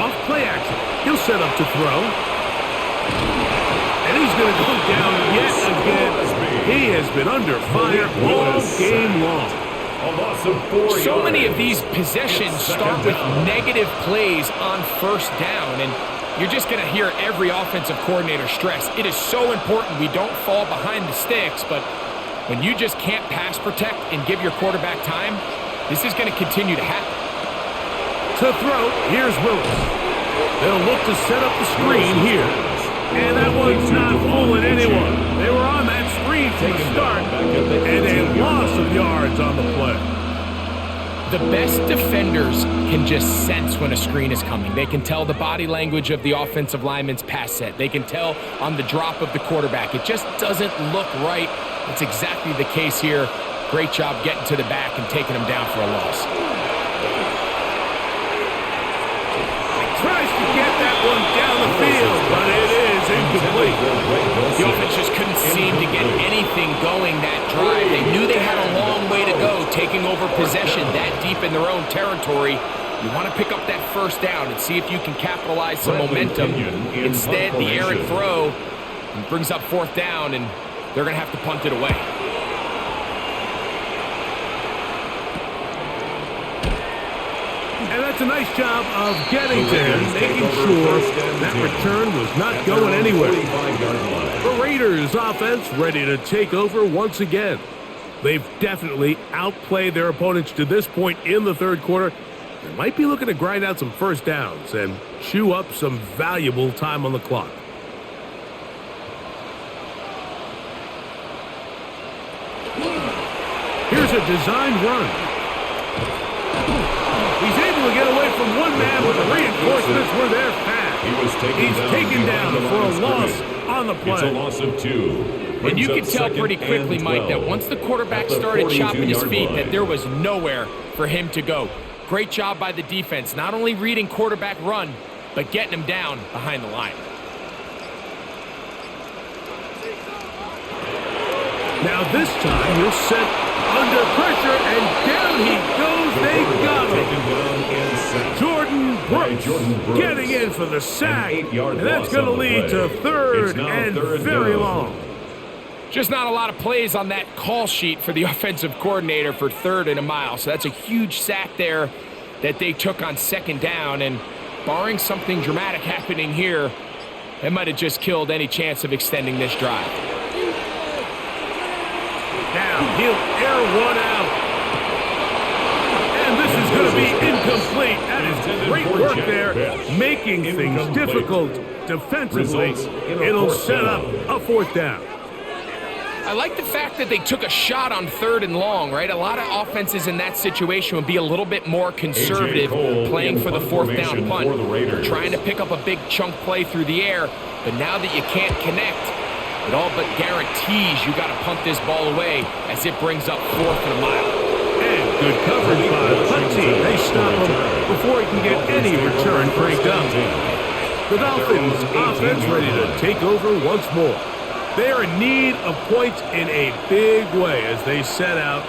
Off play action. He'll set up to throw. And he's going to go down yet again. He has been under fire all game long. So many of these possessions start with negative plays on 1st down, and you're just going to hear every offensive coordinator stress. It is so important we don't fall behind the sticks, but when you just can't pass protect and give your quarterback time, this is going to continue to happen. To throw, here's Willis. They'll look to set up the screen here. And that one's not fooling anyone. They were on that screen from the start, and a loss of yards on the play. The best defenders can just sense when a screen is coming. They can tell the body language of the offensive lineman's pass set. They can tell on the drop of the quarterback. It just doesn't look right. It's exactly the case here. Great job getting to the back and taking him down for a loss. Tries to get that one down the field, but it is incomplete. The offense just couldn't see seem to get anything going that drive. They knew they had a long way to go, taking over possession that deep in their own territory. You want to pick up that first down and see if you can capitalize some momentum. Instead, the errant throw brings up fourth down, and they're going to have to punt it away. And that's a nice job of getting to him, making sure that return was not going anywhere. The Raiders offense ready to take over once again. They've definitely outplayed their opponents to this point in the third quarter. They might be looking to grind out some first downs and chew up some valuable time on the clock. Here's a designed run. He's able to get away from one man, but the reinforcements were there fast. He's taken down for a loss on the play. It's a loss of 2. And you can tell pretty quickly, Mike, that once the quarterback started chopping his feet, that there was nowhere for him to go. Great job by the defense, not only reading quarterback run, but getting him down behind the line. Now this time he'll set under pressure, and down he goes. They got him. Jordan Brooks getting in for the sack, and that's going to lead to third and very long. Just not a lot of plays on that call sheet for the offensive coordinator for 3rd and a mile. So that's a huge sack there that they took on 2nd down. And barring something dramatic happening here, it might have just killed any chance of extending this drive. Now he'll air one out. And this is going to be incomplete. That is great work there, making things difficult defensively. It'll set up a 4th down. I like the fact that they took a shot on 3rd and long, right? A lot of offenses in that situation would be a little bit more conservative playing for the 4th down punt. They're trying to pick up a big chunk play through the air, but now that you can't connect, it all but guarantees you got to punt this ball away as it brings up 4th and a mile. And good coverage by the punt team. They stop him before he can get any return cranked up. The Dolphins offense ready to take over once more. They are in need of points in a big way as they set out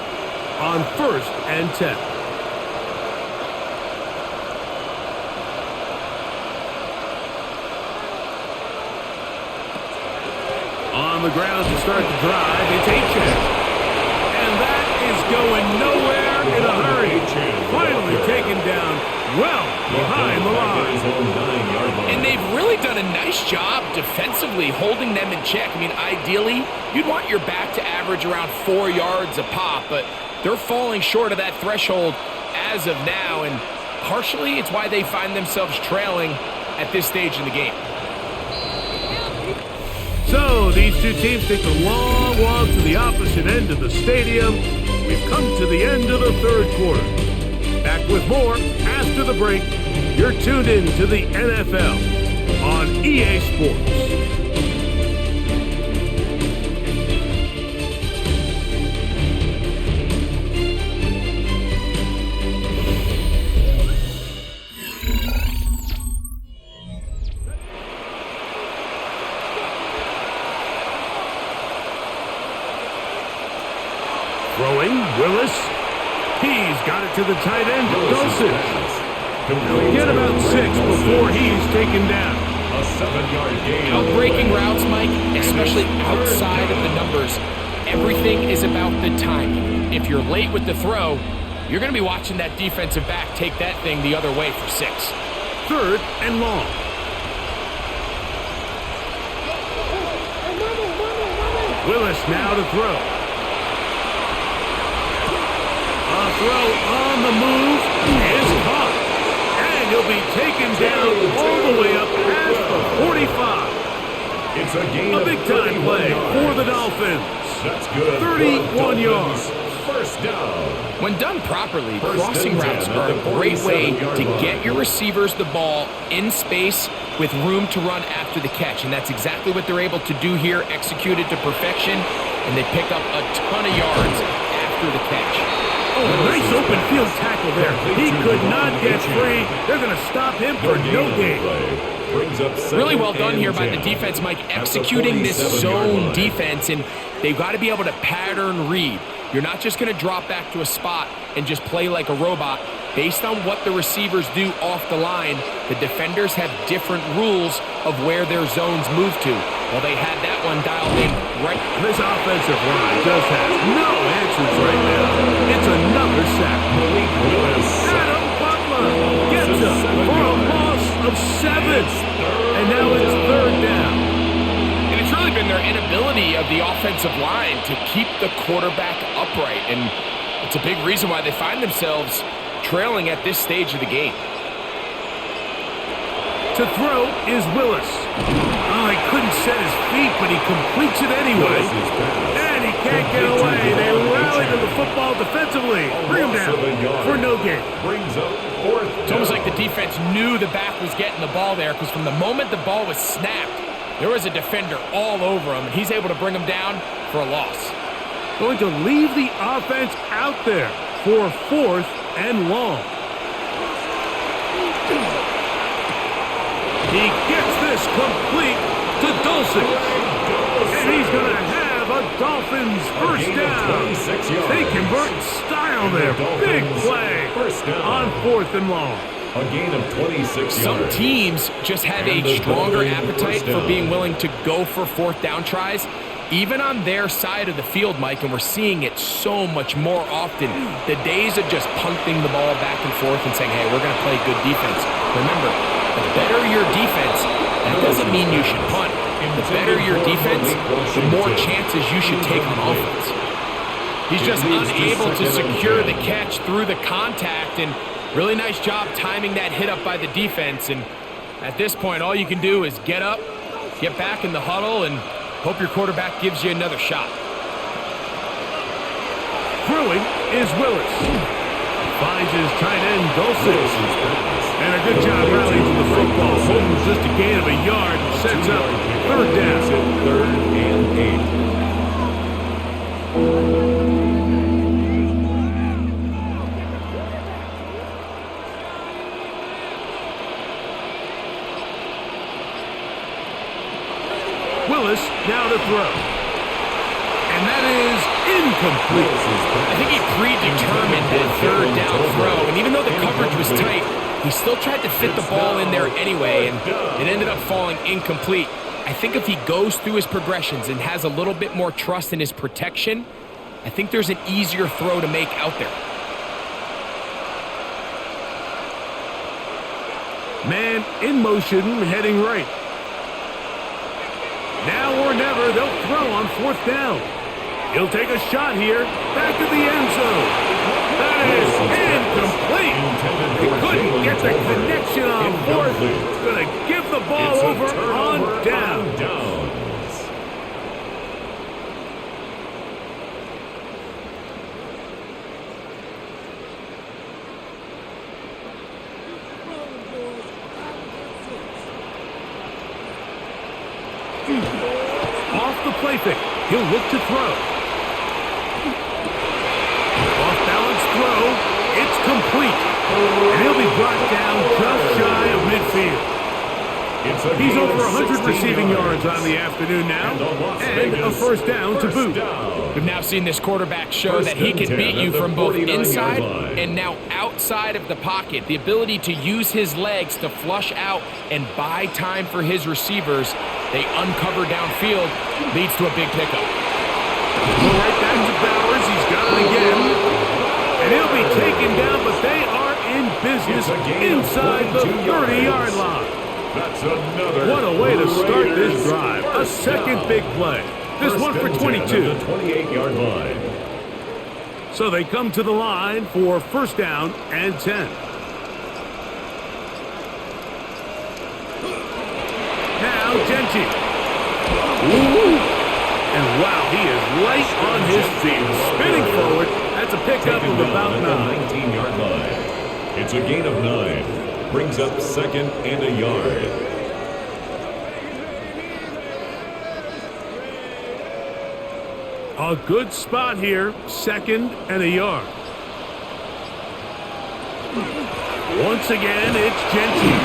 on 1st and 10. On the ground to start the drive, it's H.N. And that is going nowhere in a hurry. Finally taken down well behind the line. And they've really done a nice job defensively holding them in check. I mean, ideally, you'd want your back to average around 4 yards a pop, but they're falling short of that threshold as of now, and partially it's why they find themselves trailing at this stage in the game. So these two teams take the long walk to the opposite end of the stadium. We've come to the end of the 3rd quarter. Back with more after the break. You're tuned in to the NFL on EA Sports. Throwing, Willis. He's got it to the tight end, Dulcich. He'll get about 6 before he's taken down. A 7-yard gain. Out-breaking routes, Mike, especially outside of the numbers, everything is about the timing. If you're late with the throw, you're going to be watching that defensive back take that thing the other way for 6. 3rd and long. Willis now to throw. A throw on the move is caught. And he'll be taken down all the way up past the 45. It's a gain A big-time play for the Dolphins. That's good. 31 yards. First down. When done properly, crossing routes are a great way to get your receivers the ball in space with room to run after the catch. And that's exactly what they're able to do here, executed to perfection. And they pick up a ton of yards after the catch. Oh, a nice open field tackle there. He could not get free. They're going to stop him for no gain. Brings up second Really well done here by the 10. defense, Mike, At the executing this 47-yard zone line. defense, and they've got to be able to pattern read. You're not just going to drop back to a spot and just play like a robot. Based on what the receivers do off the line, the defenders have different rules of where their zones move to. Well, they had that one dialed in right. This offensive line just has no answers right now. It's another sack. Malik Willis. Adam Butler gets up for a loss of 7. And now it's third down. And it's really been their inability of the offensive line to keep the quarterback upright. And it's a big reason why they find themselves trailing at this stage of the game. To throw is Willis. Oh, he couldn't set his feet, but he completes it anyway. And he can't get away. They rally to the football defensively. Bring him down for no gain. Brings up fourth down. It's almost like the defense knew the back was getting the ball there, because from the moment the ball was snapped, there was a defender all over him, and he's able to bring him down for a loss. Going to leave the offense out there for 4th and long. He gets this complete to Dulcich. And he's going to have a Dolphins first down. They convert in style there. Big play on 4th and long. A gain of 26 Some yards. teams just have a stronger appetite for being willing to go for 4th down tries, even on their side of the field, Mike, and we're seeing it so much more often. The days of just punting the ball back and forth and saying, hey, we're going to play good defense. Remember, the better your defense, that doesn't mean you should punt. The better your defense, the more chances you should take on offense. He's just unable to secure the catch through the contact, and really nice job timing that hit up by the defense. And at this point, all you can do is get up, get back in the huddle, and hope your quarterback gives you another shot. Throwing is Willis. Finds his tight end, Dulcich. And a good job rallying to the football. Holding just a gain of a yard. Sets up third down. 3rd and 8. Willis now to throw. And that is incomplete. I think he predetermined that 3rd down throw, and even though the coverage was tight, he still tried to fit the ball in there anyway, and it ended up falling incomplete. I think if he goes through his progressions and has a little bit more trust in his protection, I think there's an easier throw to make out there. Man in motion, heading right. Now or never, they'll throw on 4th down. He'll take a shot here, back to the end zone. That is incomplete. He couldn't get the connection on 4th. Going to give the ball over on down. Off the play fake. He'll look to throw. Off-balance throw. It's complete. And he'll be brought down just shy of midfield. He's over 100 receiving yards on the afternoon now. And a first down to boot. We've now seen this quarterback show that he can beat you from both inside and now outside of the pocket. The ability to use his legs to flush out and buy time for his receivers. They uncover downfield, leads to a big pickup. Go right back to Bowers. He's got it again. And he'll be taken down, but they are in business inside the 30-yard line. That's another. What a way to start this drive. A second big play. This one for 22. The 28-yard line. So they come to the line for first down and 10. Now Genty. Ooh. And wow, he is right on his feet. Spinning forward. That's a pickup of about 9. 19-yard line. It's a gain of 9. Brings up second and a yard. A good spot here, second and a yard. Once again, it's Genty.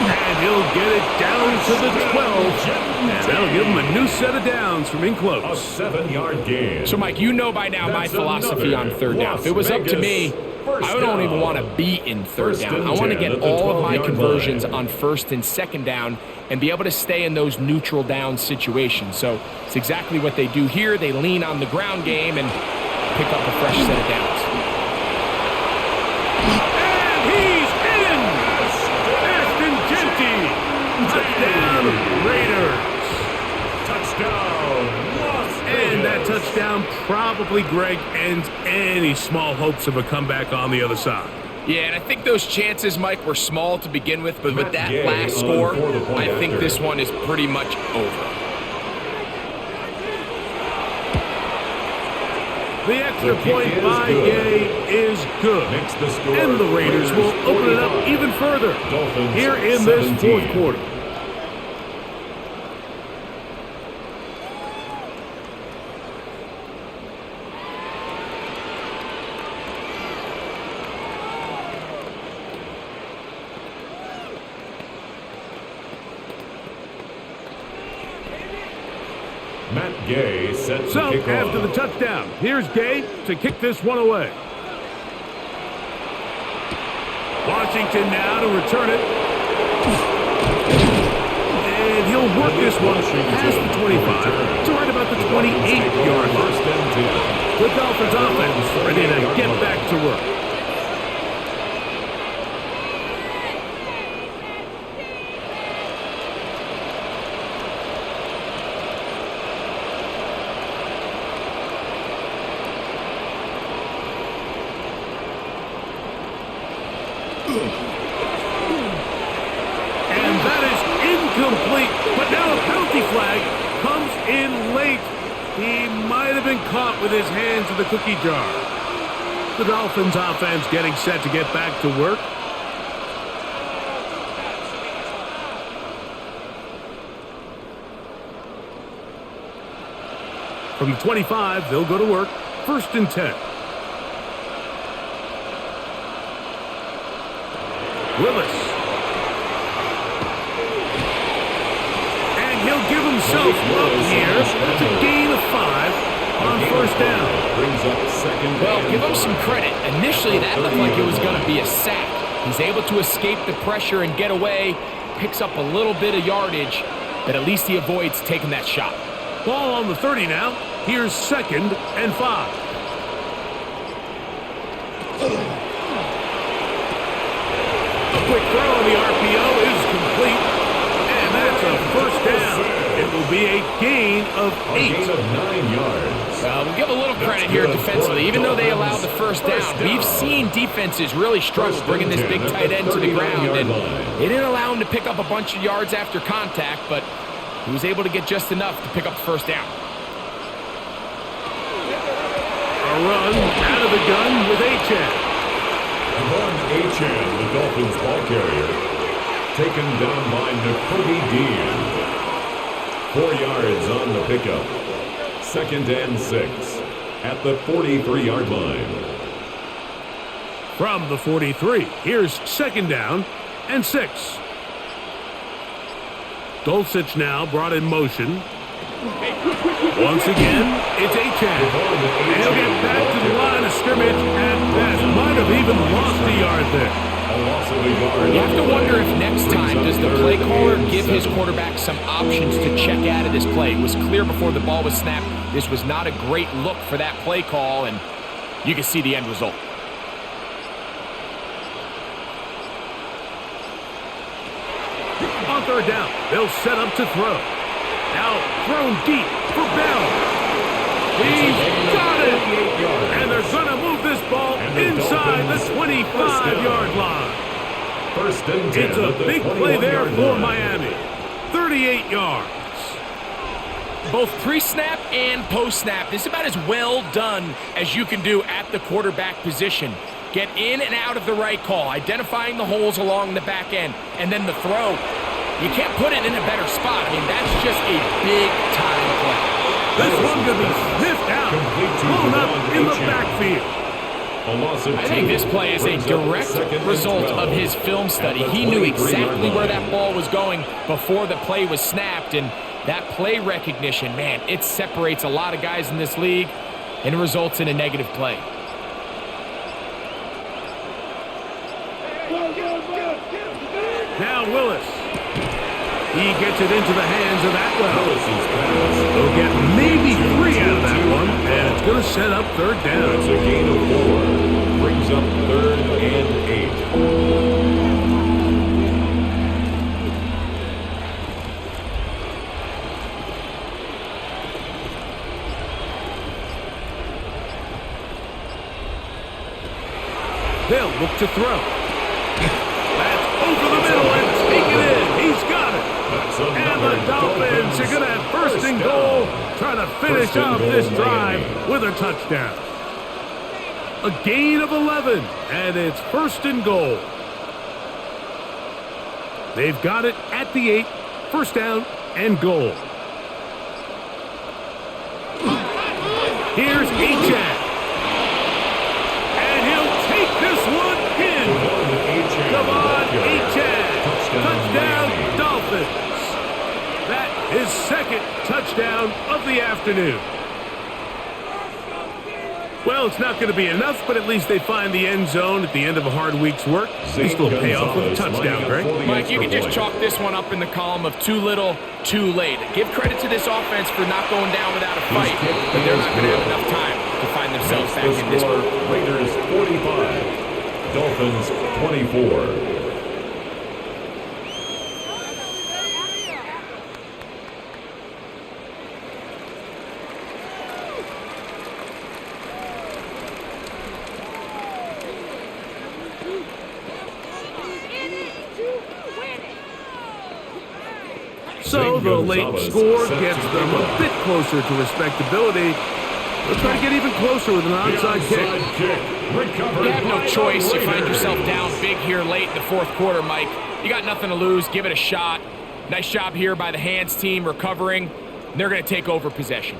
And he'll get it down to the 12. And that'll give him a new set of downs from in close. A 7-yard gain. So, Mike, you know by now my philosophy on third down. If it was up to me, I don't even want to be in third down. I want to get all of my conversions on first and second down and be able to stay in those neutral down situations. So it's exactly what they do here. They lean on the ground game and pick up a fresh set of downs. And he's in! Ashton Genty! Touchdown, Raiders! Touchdown, Las Vegas. And that touchdown probably, Greg, ends any small hopes of a comeback on the other side. Yeah, and I think those chances, Mike, were small to begin with, but with that Gay last on score, for the point I think after. this one is pretty much over. The extra The kick point is by good. Gay is good. Makes the score. And the Raiders will open it up 45. even further Dolphins here in this 17. fourth quarter. Matt Gay sets So the kick after off. the touchdown, here's Gay to kick this one away. Washington now to return it. And he'll work this one past the 25 to right about the 28-yard line. First and 10. The Dolphins offense ready to get back to work. And that is incomplete, but now a penalty flag comes in late. He might have been caught with his hands in the cookie jar. The Dolphins offense getting set to get back to work. From the 25, they'll go to work. First and 10. Willis. And he'll give himself up here. That's a gain of 5 on first down. Brings up second. Well, and give him some 5. credit. Initially, that looked like it was going to be a sack. He's able to escape the pressure and get away, picks up a little bit of yardage, but at least he avoids taking that shot. Ball on the 30 now. Here's second and 5. A quick throw on the RPO is complete. And that's a first down. It will be a gain of A 8. gain of 9 yards. We'll give a little credit here defensively. Even though they allowed the first down, we've seen defenses really struggle bringing this big tight end to the ground, and they didn't allow him to pick up a bunch of yards after contact, but he was able to get just enough to pick up the first down. A run out of the gun with Achan. Von Achan, the Dolphins ball carrier, taken down by Nakobe Dean. 4 yards on the pickup. Second and 6 at the 43-yard line. From the 43, here's second down and 6. Dulcich now brought in motion. Once again, it's Achan. And he'll get back to the line of scrimmage at best. Might have even lost a yard there. A loss of a yard. You have to wonder if next time does the play caller give his quarterback some options to check out of this play. It was clear before the ball was snapped. This was not a great look for that play call, and you can see the end result. On third down, they'll set up to throw. Now thrown deep for Bell. He's got it! And they're going to move this ball inside the 25-yard line. First and 10 It's a at the big play there 21-yard for line. Miami. 38 yards. Both pre-snap and post-snap, this is about as well done as you can do at the quarterback position. Get in and out of the right call, identifying the holes along the back end, and then the throw. You can't put it in a better spot. I mean, that's just a big-time play. This one could be sniffed out. Complete to Blown up Von in the Achan. backfield. A loss of 2. I think this play is a direct result of his film study. He knew exactly where that ball was going before the play was snapped, and that play recognition, man, it separates a lot of guys in this league and results in a negative play. Now Willis. He gets it into the hands of Atwell. He'll get maybe 3 out of that one, and it's going to set up third down. It's a gain of 4. Brings up 3rd and 8. They'll look to throw. That's over the middle and take it in. He's got it. And the Dolphins are going to have first and goal, trying to finish off this drive with a touchdown. A gain of 11, and it's first and goal. They've got it at the 8, first down and goal. Here's Achad. And he'll take this one in. Come on, Achad. Touchdown, Dolphins. That is second touchdown of the afternoon. Well, it's not going to be enough, but at least they find the end zone at the end of a hard week's work. They still pay off with a touchdown, Greg. Mike, you can just chalk this one up in the column of too little, too late. Give credit to this offense for not going down without a fight, but they're not going to have enough time to find themselves back in this one. Raiders 45, Dolphins 24. So the late score gets them a bit closer to respectability. They'll try to get even closer with an onside kick. You have no choice. You find yourself down big here late in the fourth quarter, Mike. You got nothing to lose. Give it a shot. Nice job here by the hands team recovering. They're going to take over possession.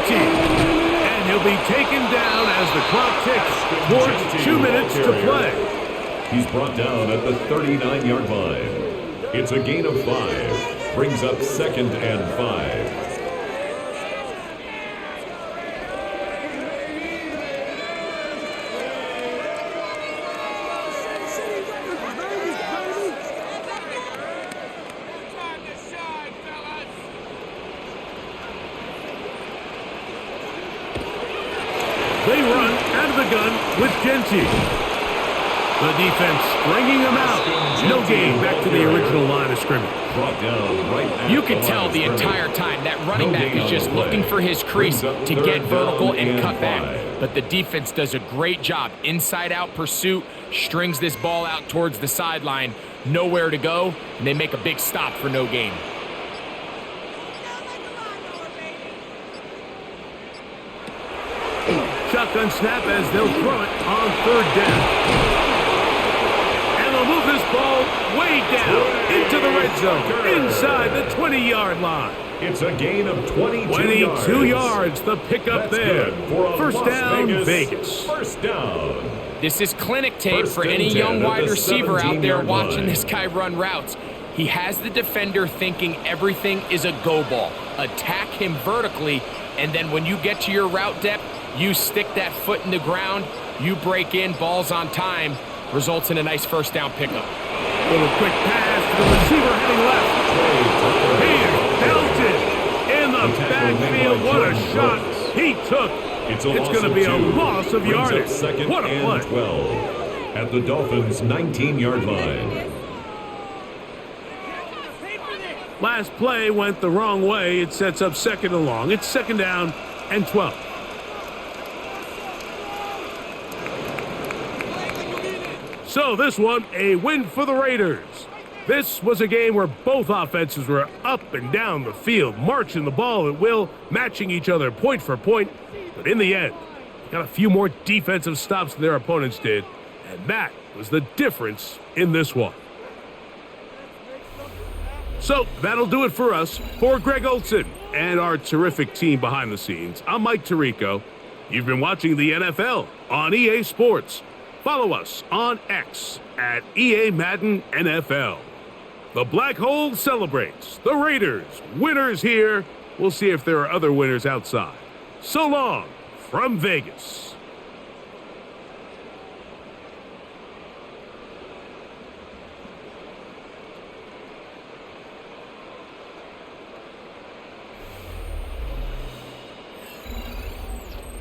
And he'll be taken down as the clock ticks towards 2 minutes to play. He's brought down at the 39-yard line. It's a gain of 5. Brings up 2nd and 5. They run out of the gun with Genty. The defense stringing them out. No gain back to the original line of scrimmage. You can tell the entire time that running back is just looking for his crease to get vertical and cut back. But the defense does a great job. Inside-out pursuit, strings this ball out towards the sideline. Nowhere to go, and they make a big stop for no gain. Shotgun snap as they'll throw it on third down. And they'll move this ball way down into the red zone, inside the 20-yard line. It's a gain of 22 yards, the pickup there. First down, Vegas. First down. This is clinic tape for any young wide receiver out there watching this guy run routes. He has the defender thinking everything is a go ball. Attack him vertically, and then when you get to your route depth, you stick that foot in the ground, you break in, balls on time, results in a nice first down pickup. Little quick pass to the receiver heading left. He's belted in the backfield. What a shot he took. It's going to be a loss of yardage. What a play. 12 at the Dolphins' 19-yard line. Last play went the wrong way. It sets up second and long. It's second down and 12. So this one, a win for the Raiders. This was a game where both offenses were up and down the field, marching the ball at will, matching each other point for point. But in the end, got a few more defensive stops than their opponents did, and that was the difference in this one. So that'll do it for us. For Greg Olson and our terrific team behind the scenes, I'm Mike Tirico. You've been watching the NFL on EA Sports. Follow us on X at EA Madden NFL. The Black Hole celebrates. The Raiders, winners here. We'll see if there are other winners outside. So long from Vegas.